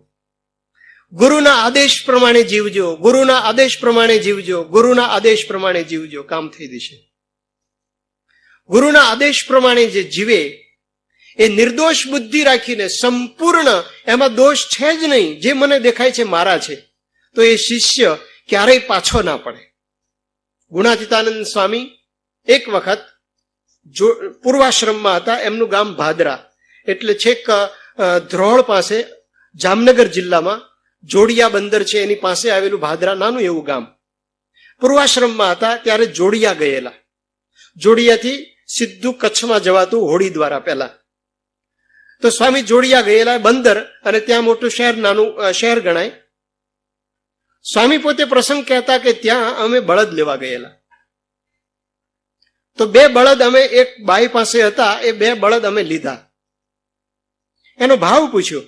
ગુરુના આદેશ પ્રમાણે જીવજો, ગુરુના આદેશ પ્રમાણે જીવજો, ગુરુના આદેશ પ્રમાણે જીવજો, કામ થઈ જશે. ગુરુના આદેશ પ્રમાણે જે જીવે એ નિર્દોષ બુદ્ધિ રાખીને, સંપૂર્ણ એમાં દોષ છે જ નહીં, જે મને દેખાય છે મારા છે, તો એ શિષ્ય ક્યારેય પાછો ના પડે. ગુણાતીતાનંદ સ્વામી એક વખત પૂર્વાશ્રમમાં હતા. એમનું ગામ ભાદરા, એટલે છેક ધ્રોળ પાસે, જામનગર જિલ્લામાં જોડિયા બંદર છે એની પાસે આવેલું ભાદરા, નાનું એવું ગામ. પૂર્વાશ્રમમાં હતા ત્યારે જોડિયા ગયેલા. જોડિયાથી સીધું કચ્છમાં જવાતું હોડી દ્વારા પહેલા. તો સ્વામી જોડિયા ગયેલા, બંદર, અને ત્યાં મોટું શહેર, નાનું શહેર ગણાય. સ્વામી પોતે પ્રસંગ કહેતા કે ત્યાં અમે બળદ લેવા ગયેલા. તો 2 બળદ અમે, એક બાઈ પાસે હતા, એ 2 બળદ અમે લીધા. એનો ભાવ પૂછ્યો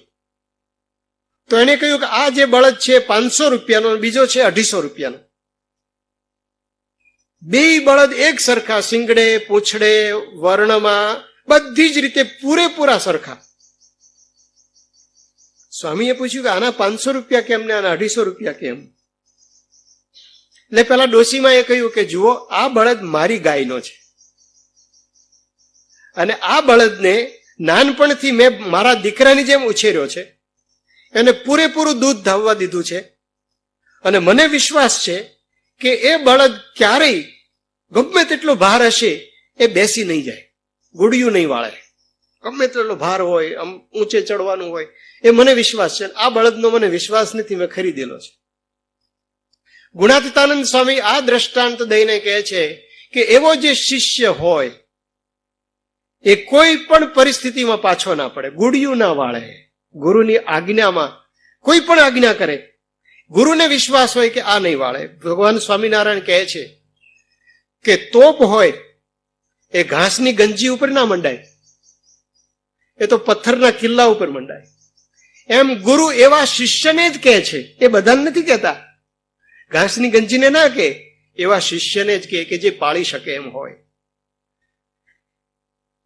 તો એને કહ્યું કે આ જે બળદ છે 500 રૂપિયાનો, બીજો છે 250 રૂપિયાનો. 2 બળદ એક સરખા, શિંગડે, પૂંછડે, વર્ણમાં, બધી જ રીતે પૂરેપૂરા સરખા. સ્વામીએ પૂછ્યું કે આના 500 રૂપિયા કેમ ને આના 250 રૂપિયા કેમ? એટલે પેલા ડોશીમાં એ કહ્યું કે જુઓ, આ બળદ મારી ગાયનો છે, અને આ બળદને નાનપણથી મેં મારા દીકરાની જેમ ઉછેર્યો છે, એને પૂરેપૂરું દૂધ ધાવવા દીધું છે, અને મને વિશ્વાસ છે કે એ બળદ ક્યારેય ગમે તેટલો ભાર હશે એ બેસી નહીં જાય, ગુડિયું નહીં વાળે. ગમે તેટલો ભાર હોય, આમ ઊંચે ચડવાનું હોય, એ મને વિશ્વાસ છે. આ બળદનો મને વિશ્વાસ નથી, મેં ખરીદેલો છે. ગુણાતીતાનંદ સ્વામી આ દ્રષ્ટાંત દઈને કહે છે કે એવો જે શિષ્ય હોય એ કોઈ પણ પરિસ્થિતિમાં પાછો ના પડે, ગુડિયું ના વાળે. ગુરુની આજ્ઞામાં કોઈ પણ આજ્ઞા કરે, ગુરુને વિશ્વાસ હોય કે આ નહીં વાળે. ભગવાન સ્વામિનારાયણ કહે છે કે તોપ હોય એ ઘાસની ગંજી ઉપર ના મંડાય, એ તો પથ્થરના કિલ્લા ઉપર મંડાય. એમ ગુરુ એવા શિષ્યને જ કહે છે, એ બધાને નથી કહેતા. ઘાસની ગંજીને ના કહે, એવા શિષ્યને જ કહે કે જે પાળી શકે એમ હોય.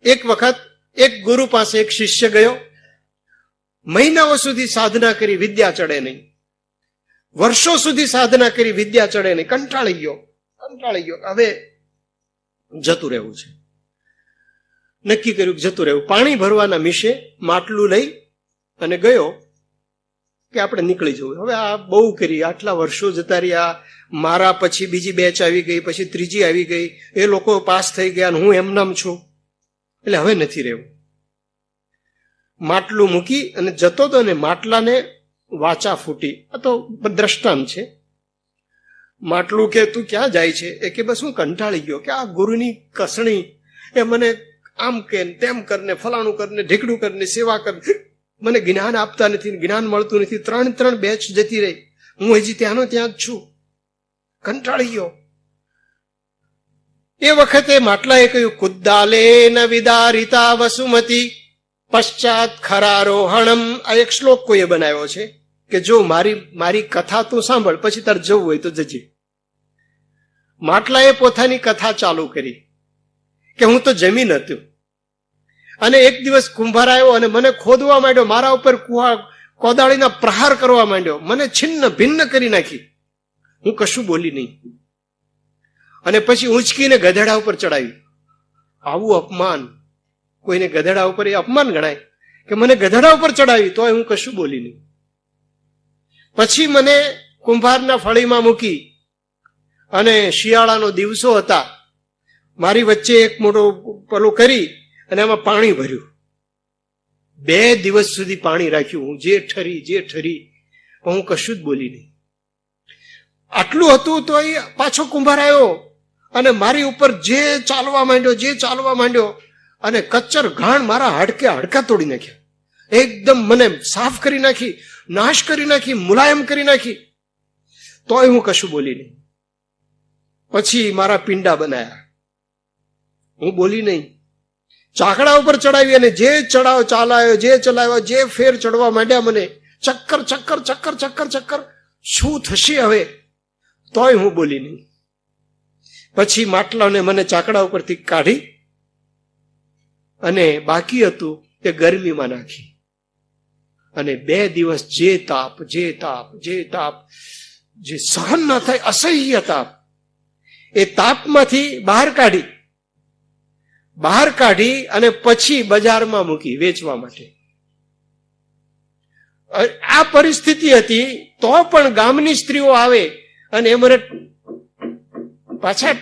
એક વખત એક ગુરુ પાસે એક શિષ્ય ગયો. મહિનાઓ સુધી સાધના કરી, વિદ્યા ચડે નહીં. વર્ષો સુધી સાધના કરી, વિદ્યા ચડે નહીં. કંટાળી ગયો. હવે જતું રહેવું છે. નક્કી કર્યું કે જતું રહેવું. પાણી ભરવાના મિશે માટલું લઈ અને ગયો કે આપણે નીકળી જવું. હવે આ બહુ કરી, આટલા વર્ષો જતા રહ્યા, મારા પછી બીજી બેચ આવી ગઈ, પછી ત્રીજી આવી ગઈ, એ લોકો પાસ થઈ ગયા અને હું એમનામ છું, એટલે હવે નથી રહેવું. માટલું મૂકી અને જતો હતો ને માટલાને વાચા ફૂટી. આ તો દ્રષ્ટાંત છે. માટલું કે તું ક્યાં જાય છે? એ કે બસ હું કંટાળી ગયો કે આ ગુરુની કસણી, એ મને આમ કે તેમ કરને, ફલાણું કરને, ઢીકડું કરને, સેવા કર, મને જ્ઞાન આપતા નથી, જ્ઞાન મળતું નથી. 3 બેચ જતી રહી, હું હજી ત્યાંનો ત્યાં જ છું, કંટાળી ગયો. એ વખતે માટલાએ કહ્યું, કુદ્દાલે ન વિદારિતા વસુમતી પશ્ચાત ખરારોહણમ. આ એક શ્લોક કોઈએ બનાવ્યો છે કે જો મારી કથા તું સાંભળ, પછી તારે જવું હોય તો જજે. માટલાએ પોતાની કથા ચાલુ કરી કે હું તો જમીન હતું, અને એક દિવસ કુંભાર આવ્યો અને મને ખોદવા માંડ્યો, મારા ઉપર કોદાળીના પ્રહાર કરવા માંડ્યો, મને છિન્ન ભિન્ન કરી નાખી. હું કશું બોલી નહીં, અને પછી ઊંચકીને ગધેડા ઉપર ચડાવી. આવું અપમાન કોઈને ગધેડા ઉપર, એ અપમાન ગણાય કે મને ગધેડા ઉપર ચડાવી, તોય હું કશું બોલી નહીં. પછી મને કુંભારના ફળીમાં મૂકી અને શિયાળાનો દિવસો હતા. મારી વચ્ચે એક મોટો પેલું કરી અને એમાં પાણી ભર્યું. 2 દિવસ સુધી પાણી રાખ્યું. હું જે ઠરી પણ હું કશું જ બોલી નહીં. આટલું હતું તો એ પાછો કુંભાર આવ્યો અને મારી ઉપર જે ચાલવા માંડ્યો અને કચ્ચર ઘાણ મારા હાડકા તોડી નાખ્યા. એકદમ મને સાફ કરી નાખી, નાશ કરી નાખી, મુલાયમ કરી નાખી. તોય હું કશું બોલી નહીં. પછી મારા પિંડા બનાયા. હું બોલી નહીં. ચાકડા ઉપર ચડાવી અને જે ચલાવ્યો જે ફેર ચડવા માંડ્યા મને, ચક્કર શું થશે હવે, તોય હું બોલી નહીં. પછી માટલાને મને ચાકડા ઉપરથી કાઢી અને બાકી હતું તે ગરમીમાં નાખી અને 2 દિવસ જે તાપ જે સહન ન થાય, અસહ્ય તાપ, એ તાપમાંથી બહાર કાઢી અને પછી બજારમાં મૂકી વેચવા માટે. આ પરિસ્થિતિ હતી. તો પણ ગામની સ્ત્રીઓ આવે અને એ મને પાછા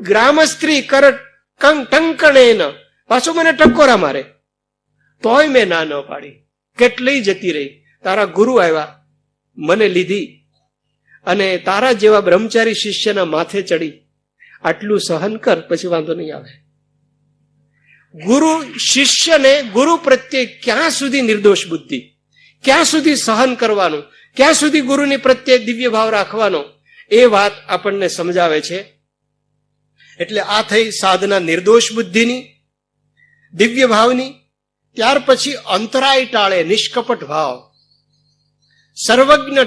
ગ્રામ સ્ત્રી ટંકણે પાછો મને ટકોરા મારે. તોય મેં ના ન પાડી. કેટલી જતી રહી. તારા ગુરુ આવ્યા, મને લીધી અને તારા જેવા બ્રહ્મચારી શિષ્યના માથે ચડી આટલું સહન કર, પછી વાંધો નહીં આવે. ગુરુ શિષ્યને ગુરુ પ્રત્યે ક્યાં સુધી નિર્દોષ બુદ્ધિ, ક્યાં સુધી સહન કરવાનું, ક્યાં સુધી ગુરુની પ્રત્યે દિવ્ય ભાવ રાખવાનો, એ વાત આપણને સમજાવે છે. એટલે આ થઈ સાધના નિર્દોષ બુદ્ધિની, દિવ્ય ભાવની. ત્યાર પછી અંતરાય ટાળે નિષ્કપટ ભાવ, સર્વજ્ઞ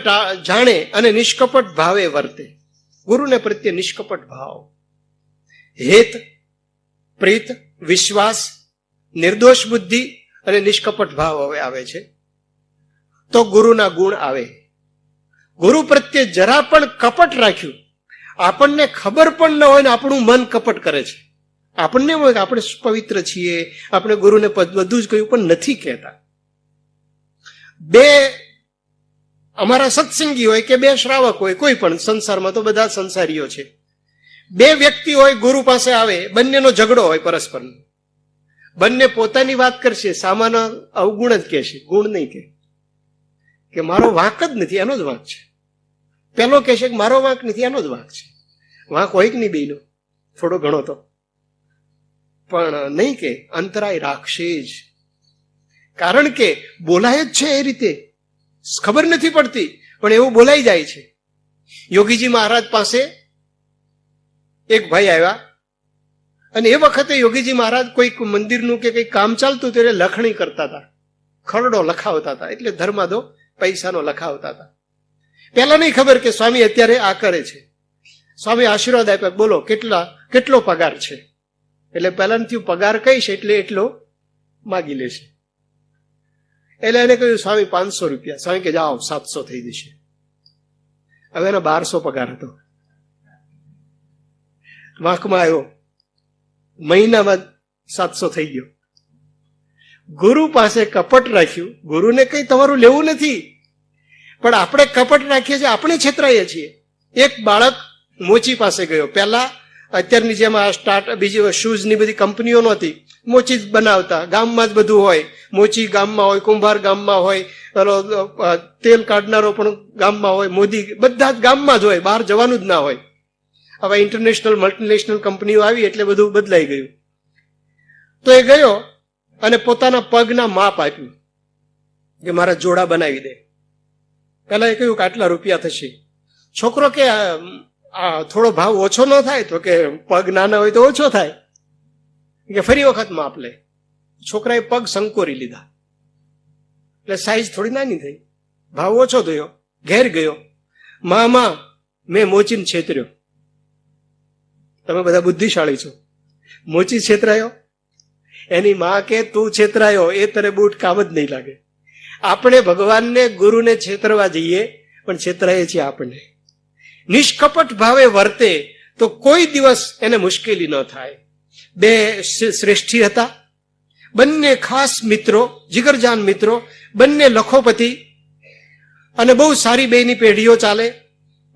જાણે અને નિષ્કપટ ભાવે વર્તે. ગુરુને પ્રત્યે નિષ્કપટ ભાવ, હેત, પ્રીત, વિશ્વાસ, નિર્દોષ બુદ્ધિ અને નિષ્કપટ ભાવ હવે આવે છે. તો ગુરુના ગુણ આવે. ગુરુ પ્રત્યે જરા પણ કપટ રાખ્યું, આપણને ખબર પણ ન હોય ને આપણું મન કપટ કરે છે. આપણને હોય કે આપણે પવિત્ર છીએ, આપણે ગુરુને બધું જ કહ્યું પણ નથી કહેતા. 2 અમારા સત્સંગી હોય કે 2 શ્રાવક હોય, કોઈ પણ સંસારમાં તો બધા સંસારીઓ છે. 2 વ્યક્તિ હોય, ગુરુ પાસે આવે, બંનેનો ઝઘડો હોય પરસ્પરનો. બંને પોતાની વાત કરશે, સામાન્ય અવગુણ જ કહેશે, ગુણ નહીં કે મારો વાંક જ નથી, એનો જ વાંક છે. પેલો કહેશે કે મારો વાંક નથી, એનો જ વાંક છે. વાંક હોય કે નહીં બેયનો, થોડો ઘણો તો, પણ નહીં કે અંતરાય રાખશે જ. કારણ કે બોલાય જ છે એ રીતે, ખબર નથી પડતી પણ એવું બોલાઈ જાય છે. યોગીજી મહારાજ પાસે એક ભાઈ આવ્યા અને એ વખતે યોગીજી મહારાજ કોઈક મંદિરનું કે કંઈક કામ ચાલતું ત્યારે લખણી કરતા હતા, ખરડો લખાવતા હતા, એટલે ધર્માદો પૈસાનો લખાવતા હતા. પેલા નહીં ખબર કે સ્વામી અત્યારે આ કરે છે. સ્વામી આશીર્વાદ આપ્યા, બોલો કેટલો પગાર છે? એટલે પહેલાથી પગાર કહીશ એટલે એટલો માગી લેશે. એટલે એને કહ્યું સ્વામી 500 રૂપિયા. સ્વામી કે જાઓ 700 થઈ જશે. હવે એનો 1200 પગાર હતો. વાંકમાં આવ્યો, મહિનામાં 700 થઈ ગયો. ગુરુ પાસે કપટ રાખ્યું. ગુરુને કઈ તમારું લેવું નથી, પણ આપણે કપટ રાખીએ છીએ, આપણે છેતરાઈએ છીએ. એક બાળક મોચી પાસે ગયો. પહેલા અત્યારની જેમ આ બીજી શૂઝની બધી કંપનીઓ નહોતી, મોચી જ બનાવતા, ગામમાં જ બધું હોય. મોચી ગામમાં હોય, કુંભાર ગામમાં હોય, તેલ કાઢનારો પણ ગામમાં હોય, મોદી બધા જ ગામમાં જ હોય, બહાર જવાનું જ ના હોય. હવે ઇન્ટરનેશનલ મલ્ટીનેશનલ કંપનીઓ આવી એટલે બધું બદલાઈ ગયું. તો એ ગયો અને પોતાના પગના માપ આપ્યું કે મારા જોડા બનાવી દે. પેલા એ કહ્યું કે આટલા રૂપિયા થશે. છોકરો કે આ થોડો ભાવ ઓછો ન થાય? તો કે પગ નાના હોય તો ઓછો થાય. કે ફરી વખત માપ લે. છોકરાએ પગ સંકોરી લીધા એટલે સાઈઝ થોડી નાની થઈ, ભાવ ઓછો થયો. ઘેર ગયો, માં મેં મોચીને છેતર્યો. તમે બધા બુદ્ધિશાળી છો. મોચી છેતરાયો? એની માં કે તું છેતરાયો, એ તને બૂટ કામ જ નહીં લાગે. આપણે ભગવાનને ગુરુને છેતરવા જઈએ પણ છેતરાઈએ છીએ આપણને. નિષ્કપટ ભાવે વર્તે તો કોઈ દિવસ એને મુશ્કેલી ન થાય. 2 શ્રેષ્ઠી હતા, બંને ખાસ મિત્રો, જીગરજાન મિત્રો, બંને લખોપતિ અને બહુ સારી બેની પેઢીઓ ચાલે.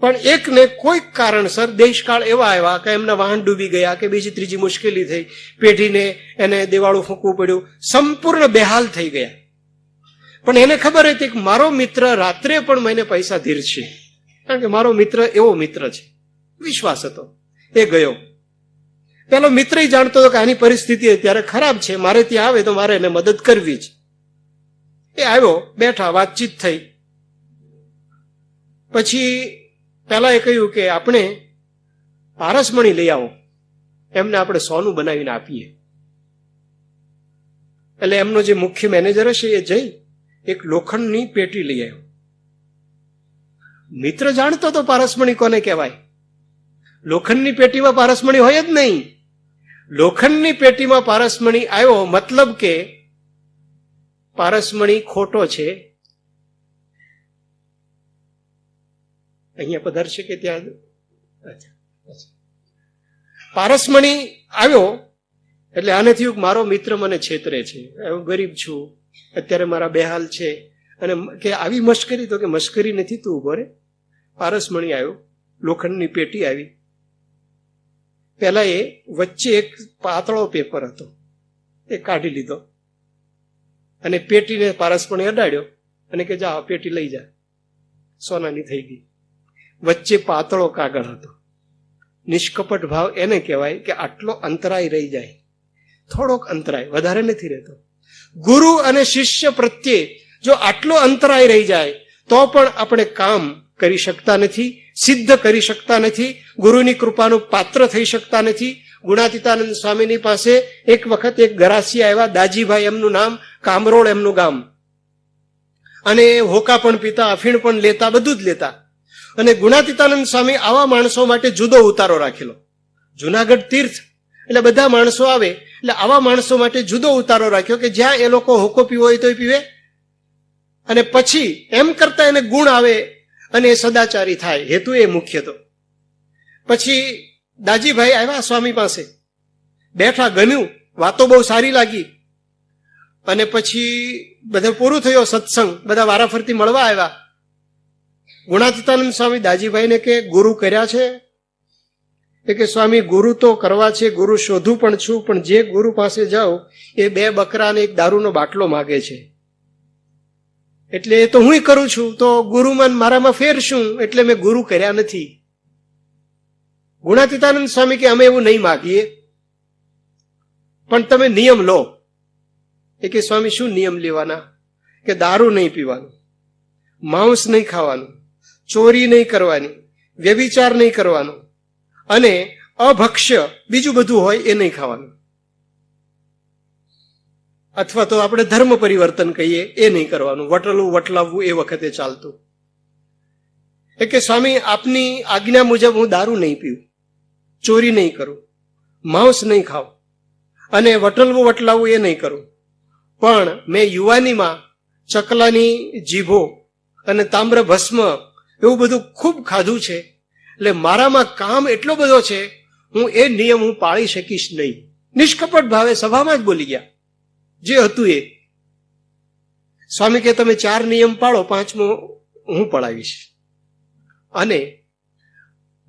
પણ એકને કોઈક કારણસર દેશકાળ એવા આવ્યા કે એમના વાહન ડૂબી ગયા કે બીજી ત્રીજી મુશ્કેલી થઈ, પેઢીને એને દેવાળું ફૂંકવું પડ્યું, સંપૂર્ણ બેહાલ થઈ ગયા. પણ એને ખબર હતી કે મારો મિત્ર રાત્રે પણ મને પૈસા ધીરશે, કારણ કે મારો મિત્ર એવો મિત્ર છે, વિશ્વાસ હતો. એ ગયો. પેલો મિત્ર જાણતો હતો કે આની પરિસ્થિતિ અત્યારે ખરાબ છે, મારે ત્યાં આવે તો મારે એને મદદ કરવી જ. એ આવ્યો, બેઠા, વાતચીત થઈ. પછી પેલા એ કહ્યું કે આપણે પારસમણી લઈ આવો, એમને આપણે સોનું બનાવીને આપીએ. એટલે એમનો જે મુખ્ય મેનેજર હશે એ જઈ એક લોખંડની પેટી લઈ આવ્યો. મિત્ર જાણતો તો પારસમણી કોને કહેવાય. લોખંડની પેટીમાં પારસમણી હોય જ નહીં. લોખંડની પેટીમાં પારસમણી આવ્યો, મતલબ કે પારસમણી ખોટો છે. અહીંયા પધારશે કે ત્યાં? પારસમણી આવ્યો એટલે આને થયું કે મારો મિત્ર મને છેતરે છે, હું ગરીબ છું, અત્યારે મારા બેહાલ છે, અને કે આવી મશ્કરી, તો કે મશ્કરી નથી, તું ઉભો રે. પારસમણી આવ્યો, લોખંડની પેટી આવી. પેલા એ વચ્ચે એક પાતળો પેપર હતો, એ કાઢી લીધો અને પેટીને પારસમણી અડાડ્યો અને કે જા પેટી લઈ જા. સોનાની થઈ ગઈ. વચ્ચે પાતળો કાગળ હતો. નિષ્કપટ ભાવ એને કહેવાય કે આટલો અંતરાય રહી જાય, થોડોક અંતરાય, વધારે નથી રહેતો. ગુરુ અને શિષ્ય પ્રત્યે જો આટલો અંતરાય રહી જાય તો પણ આપણે કામ કરી શકતા નથી, સિદ્ધ કરી શકતા નથી, ગુરુની કૃપાનું પાત્ર થઈ શકતા નથી. ગુણાતીતાનંદ સ્વામીની પાસે એક વખત એક ગરાસી આવ્યા, દાજીભાઈ એમનું નામ, કામરોળ એમનું ગામ, અને હોકા પણ પીતા, અફીણ પણ લેતા, બધું જ લેતા. અને ગુણાતીતાનંદ સ્વામી આવા માણસો માટે જુદો ઉતારો રાખેલો. જુનાગઢ તીર્થ એટલે બધા માણસો આવે, એટલે આવા માણસો માટે જુદો ઉતારો રાખ્યો કે જ્યાં એ લોકો હોકો પીવો હોય તો પીવે, અને પછી એમ કરતા એને ગુણ આવે અને એ સદાચારી થાય. હેતુ એ મુખ્ય હતો. પછી દાજીભાઈ આવ્યા સ્વામી પાસે, બેઠા, ગમ્યું, વાતો બહુ સારી લાગી. અને પછી બધું પૂરું થયો સત્સંગ, બધા વારાફરતી મળવા આવ્યા. ગુણાતીતાનંદ સ્વામી દાજીભાઈને કે ગુરુ કર્યા છે? એ કે સ્વામી ગુરુ તો કરવા છે, ગુરુ શોધું પણ છું, પણ જે ગુરુ પાસે જાઉં એ 2 બકરા અને 1 દારૂનો બાટલો માગે છે, એટલે એ તો હું કરું છું, તો ગુરુમાં મારામાં ફેર શું? એટલે મેં ગુરુ કર્યા નથી. ગુણાતીતાનંદ સ્વામી કે અમે એવું નહીં માગીએ, પણ તમે નિયમ લો. એ કે સ્વામી શું નિયમ લેવાના? કે દારૂ નહીં પીવાનું, માંસ નહીં ખાવાનું, ચોરી નહીં કરવાની, વ્યભિચાર નહીં કરવાનો, અને અભક્ષ્ય બીજું બધું હોય એ નહીં ખાવાનું, અથવા તો આપણે ધર્મ પરિવર્તન કહીએ એ નહીં કરવાનું. વટલવું વટલાવવું એ વખતે ચાલતું. એ કે સ્વામી આપની આજ્ઞા મુજબ હું દારૂ નહીં પીવું, ચોરી નહીં કરું, માંસ નહીં ખાવું, અને વટલવું વટલાવવું એ નહીં કરું, પણ મેં યુવાનીમાં ચકલાની જીભો અને તામ્ર ભસ્મ એવું બધું ખૂબ ખાધું છે, એટલે મારામાં કામ એટલો બધો છે, હું એ નિયમ હું પાળી શકીશ નહીં. નિષ્કપટ ભાવે સભામાં જ બોલી ગયા જે હતું એ. સ્વામી કે તમે 4 નિયમ પાળો, 5મો હું પડાવીશ. અને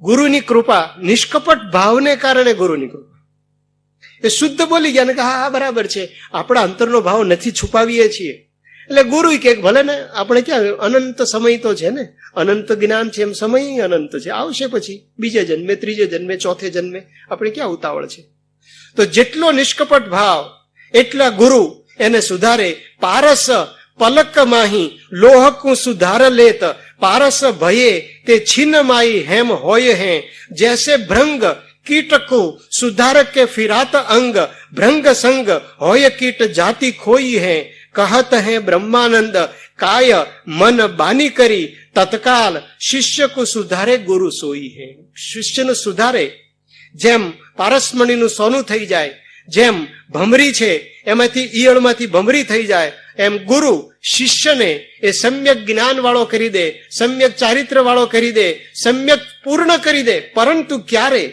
ગુરુની કૃપા, નિષ્કપટ ભાવને કારણે ગુરુની કૃપા, એ શુદ્ધ બોલી ગયા ને કે હા બરાબર છે, આપણા અંતરનો ભાવ નથી, છુપાવીએ છીએ. એટલે ગુરુ કે ભલે ને, આપણે ક્યાં અનંત સમય તો છે ને, અનંત જ્ઞાન છે, એમ સમય અનંત છે, આવશે પછી બીજે જન્મે, ત્રીજે જન્મે, ચોથે જન્મે, આપણે ક્યાં ઉતાવળ છે? તો જેટલો નિષ્કપટ ભાવ એટલા ગુરુ એને સુધારે. પારસ પલક માહી લોહકું સુધાર લેત, પારસ ભયે તે છીન માઈ હેમ હોય હે, જૈસે ભ્રંગ કીટકુ સુધારક કે ફિરાત અંગ, ભ્રંગ સંગ હોય કીટ જાતિ ખોઈ હે, કહત હે બ્રહ્માનંદ કાય મન બાની કરી, તત્કાલ શિષ્ય કો સુધારે ગુરુ સોઈ હે. શિષ્યને સુધારે, જેમ પારસમણીનું સોનું થઈ જાય, જેમ ભમરી છે એમાંથી ઈયળમાંથી ભમરી થઈ જાય, એમ ગુરુ શિષ્યને એ સમ્યક જ્ઞાન વાળો કરી દે, સમ્યક ચારિત્ર વાળો કરી દે, સમ્યક પૂર્ણ કરી દે. પરંતુ ક્યારે?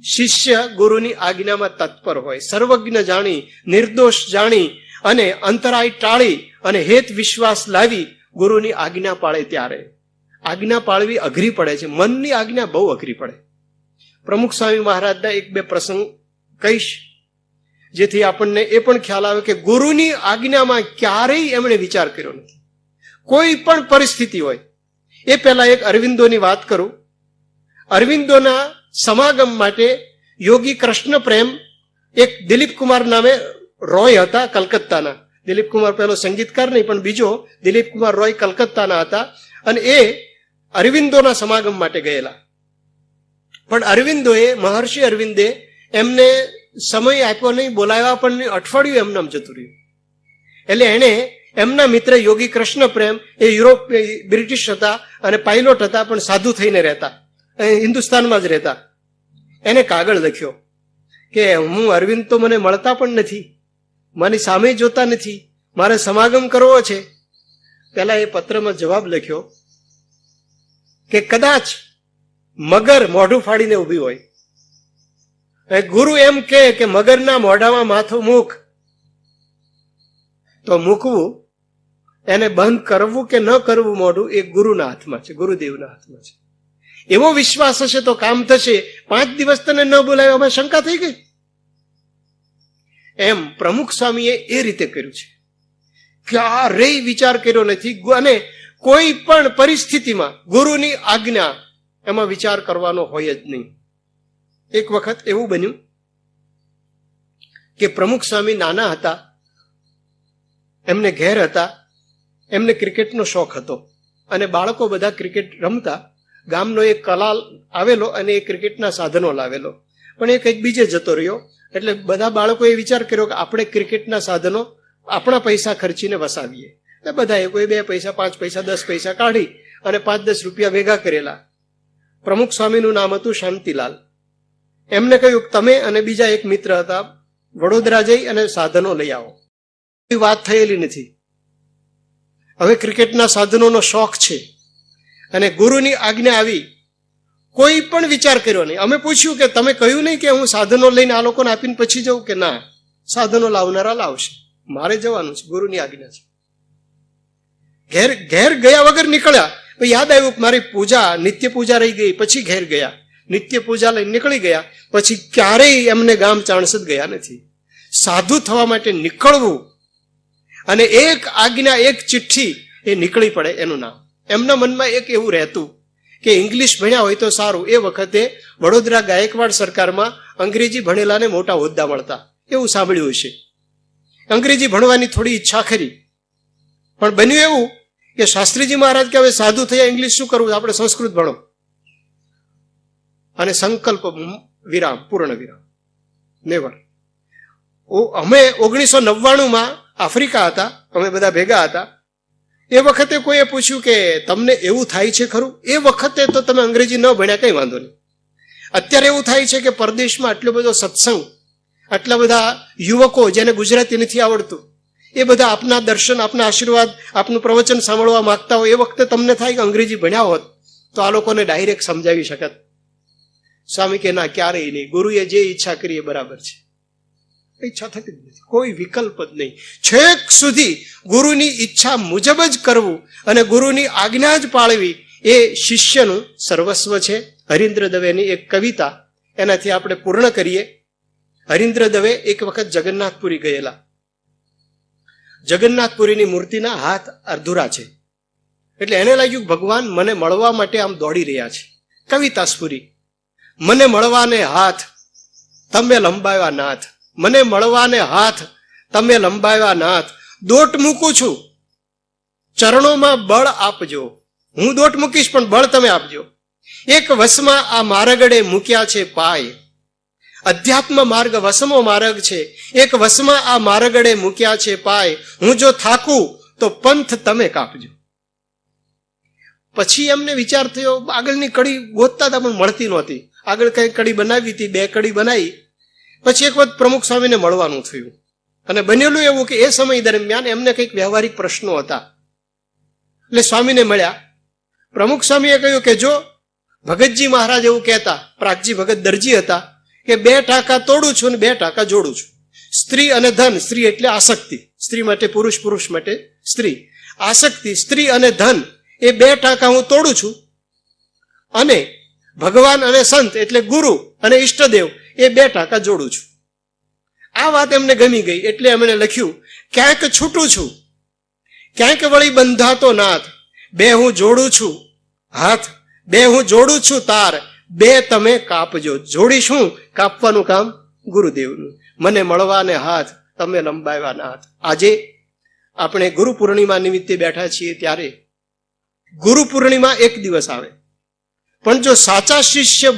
શિષ્ય ગુરુની આજ્ઞામાં તત્પર હોય, સર્વજ્ઞ જાણી, નિર્દોષ જાણી અને અંતરાય ટાળી અને હેત વિશ્વાસ લાવી ગુરુની આજ્ઞા પાળે ત્યારે. આજ્ઞા પાળવી અઘરી પડે છે. મનની આજ્ઞા બહુ અઘરી પડે. પ્રમુખ સ્વામી મહારાજના એક બે પ્રસંગ કહીશ, જેથી આપણને એ પણ ખ્યાલ આવે કે ગુરુની આજ્ઞામાં ક્યારેય એમણે વિચાર કર્યો નથી, કોઈ પણ પરિસ્થિતિ હોય. એ પહેલા એક અરવિંદોની વાત કરું. અરવિંદોના સમાગમ માટે યોગી કૃષ્ણ પ્રેમ, એક દિલીપ કુમાર નામે રોય હતા કલકત્તાના. દિલીપ કુમાર પહેલો સંગીતકાર નહીં, પણ બીજો દિલીપ કુમાર રોય કલકત્તાના હતા, અને એ અરવિંદોના સમાગમ માટે ગયેલા. પણ અરવિંદોએ, મહર્ષિ અરવિંદે એમને સમય આપ્યો નહીં, બોલાવ્યા પણ નહીં, અઠવાડિયું એમનામ જતું રહ્યું. એટલે એણે એમના મિત્ર યોગી કૃષ્ણ પ્રેમ, એ યુરોપ બ્રિટિશ હતા અને પાયલોટ હતા, પણ સાધુ થઈને રહેતા, હિન્દુસ્તાનમાં જ રહેતા. એને કાગળ લખ્યો કે હું અરવિંદ તો મને મળતા પણ નથી, મારી સામે જોતા નથી, મારે સમાગમ કરવો છે. પેલા એ પત્રમાં જવાબ લખ્યો કે કદાચ મગર મોઢું ફાડીને ઊભી હોય, ગુરુ એમ કે મગરના મોઢામાં માથું મૂક, તો મૂકવું, એને બંધ કરવું કે ન કરવું મોઢું એ ગુરુના હાથમાં છે, ગુરુદેવના હાથમાં છે. એવો વિશ્વાસ હશે તો કામ થશે. 5 દિવસ તને ન બોલાવ્યો, અમે શંકા થઈ ગઈ. એમ પ્રમુખ સ્વામીએ એ રીતે કર્યું છે, ક્યારેય વિચાર કર્યો નથી. અને કોઈ પણ પરિસ્થિતિમાં ગુરુની આજ્ઞા, એમાં વિચાર કરવાનો હોય જ નહીં. એક વખત એવું બન્યું કે પ્રમુખ સ્વામી નાના હતા, એમને ઘેર હતા, એમને ક્રિકેટનો શોખ હતો, અને બાળકો બધા ક્રિકેટ રમતા. ગામનો એક કલાલ આવેલો અને એ ક્રિકેટના સાધનો લાવેલો, પણ એ કંઈક બીજે જતો રહ્યો. એટલે બધા બાળકોએ વિચાર કર્યો કે આપણે ક્રિકેટના સાધનો આપણા પૈસા ખર્ચીને વસાવીએ. એટલે બધાએ કોઈ 2 પૈસા, 5 પૈસા, 10 પૈસા કાઢી અને 5-10 રૂપિયા ભેગા કરેલા. પ્રમુખ સ્વામીનું નામ હતું શાંતિલાલ. એમને કહ્યું તમે અને બીજા એક મિત્ર હતા, વડોદરા જઈ અને સાધનો લઈ આવો. એ વાત થયેલી નથી. હવે ક્રિકેટના સાધનોનો શોખ છે અને ગુરુની આજ્ઞા આવી, કોઈ પણ વિચાર કર્યો નહીં. અમે પૂછ્યું કે તમે કહ્યું નહીં કે હું સાધનો લઈને આ લોકોને આપીને પછી જઉં? કે ના, સાધનો લાવનારા લાવશે, મારે જવાનું છે, ગુરુની આજ્ઞા છે. ઘેર ગયા વગર નીકળ્યા. યાદ આવ્યું કે મારી પૂજા, નિત્ય પૂજા રહી ગઈ, પછી ઘેર ગયા, નિત્ય પૂજા લઈને નીકળી ગયા. પછી ક્યારેય એમને ગામ ચાણસદ ગયા નથી. સાધુ થવા માટે નીકળવું અને એક આજ્ઞા, એક ચિઠ્ઠી એ નીકળી પડે એનું નામ. એમના મનમાં એક એવું રહેતું કે ઇંગ્લિશ ભણ્યા હોય તો સારું. એ વખતે વડોદરા ગાયકવાડ સરકારમાં અંગ્રેજી ભણેલાને મોટા હોદ્દા મળતા, એવું સાંભળ્યું હશે. અંગ્રેજી ભણવાની થોડી ઈચ્છા ખરી, પણ બન્યું એવું કે શાસ્ત્રીજી મહારાજ કે હવે સાધુ થયા, ઇંગ્લિશ શું કરવું, આપણે સંસ્કૃત ભણો. અને સંકલ્પ વિરામ, પૂર્ણ વિરામ, નેવર. અમે 1999માં આફ્રિકા હતા, અમે બધા ભેગા હતા. એ વખતે કોઈએ પૂછ્યું કે તમને એવું થાય છે ખરું? એ વખતે તો તમે અંગ્રેજી ન ભણ્યા, કઈ વાંધો નહીં. અત્યારે એવું થાય છે કે પરદેશમાં આટલો બધો સત્સંગ, આટલા બધા યુવકો જેને ગુજરાતી નથી આવડતું, એ બધા આપના દર્શન, આપના આશીર્વાદ, આપનું પ્રવચન સાંભળવા માંગતા હોય. એ વખતે તમને થાય કે અંગ્રેજી ભણ્યા હોત તો આ લોકોને ડાયરેક્ટ સમજાવી શકત. સ્વામી કે ના, ક્યારેય નહીં. ગુરુએ જે ઈચ્છા કરી એ બરાબર છે. ઈચ્છા થતી જ નથી, કોઈ વિકલ્પ જ નહીં. છેક સુધી ગુરુની ઈચ્છા મુજબ જ કરવું અને ગુરુની આજ્ઞા જ પાળવી એ શિષ્યનું સર્વસ્વ છે. હરીન્દ્ર દવેની એક કવિતા, એનાથી આપણે પૂર્ણ કરીએ. હરીન્દ્ર દવે એક વખત જગન્નાથપુરી ગયેલા. જગન્નાથપુરીની મૂર્તિના હાથ અધૂરા છે, એટલે એને લાગ્યું ભગવાન મને મળવા માટે આમ દોડી રહ્યા છે. કવિતા સ્ફુરી: મને મળવાને હાથ તમે લંબાવ્યા નાથ, મને મળવાને હાથ તમે લંબાવ્યા નાથ, દોટ મૂકું છું ચરણોમાં બળ આપજો. હું દોટ મૂકીશ પણ બળ તમે આપજો. એક વસમાં આ માર્ગડે મૂક્યા છે પાય, અધ્યાત્મ માર્ગ વસમો માર્ગ છે. એક વસમાં આ માર્ગડે મૂક્યા છે પાય, હું જો થાકું તો પંથ તમે કાપજો. પછી એમને વિચાર થયો, આગળની કડી ગોતતા હતા પણ મળતી નહોતી. આગળ કઈ કડી બનાવી હતી, 2 કડી બનાવી. પછી એક વખત પ્રમુખ સ્વામીને મળવાનું થયું, અને બનેલું એવું કે એ સમય દરમિયાન એમને કંઈક વ્યવહારિક પ્રશ્નો હતા. એટલે સ્વામીને મળ્યા. પ્રમુખ સ્વામીએ કહ્યું કે જો ભગતજી મહારાજ એવું કહેતા, પ્રાગજી ભગત દરજી હતા, કે 2 ટાંકા તોડું છું અને 2 ટાંકા જોડું છું. સ્ત્રી અને ધન, સ્ત્રી એટલે આસક્તિ, સ્ત્રી માટે પુરુષ, પુરુષ માટે સ્ત્રી. આસક્તિ, સ્ત્રી અને ધન એ 2 ટાંકા હું તોડું છું અને ભગવાન અને સંત એટલે ગુરુ અને ઈષ્ટદેવ એ 2 ટાંકા જોડું છું. આ વાત એમને ગમી ગઈ એટલે એમણે લખ્યું, ક્યાંક છૂટું છું, ક્યાંક વળી બંધાતો નાથ, 2 હું જોડું છું હાથ, 2 હું જોડું છું તાર, 2 તમે કાપજો. જોડીશું, કાપવાનું કામ ગુરુદેવનું. મને મળવાને હાથ, તમે લંબાવ્યા હાથ. આજે આપણે ગુરુ પૂર્ણિમા નિમિત્તે બેઠા છીએ ત્યારે ગુરુ પૂર્ણિમા એક દિવસ આવે, પણ જો સાચા શિષ્ય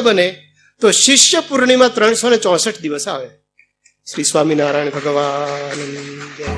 બને તો શિષ્ય પૂર્ણિમા 364 દિવસ આવે. શ્રી સ્વામિનારાયણ ભગવાન જય.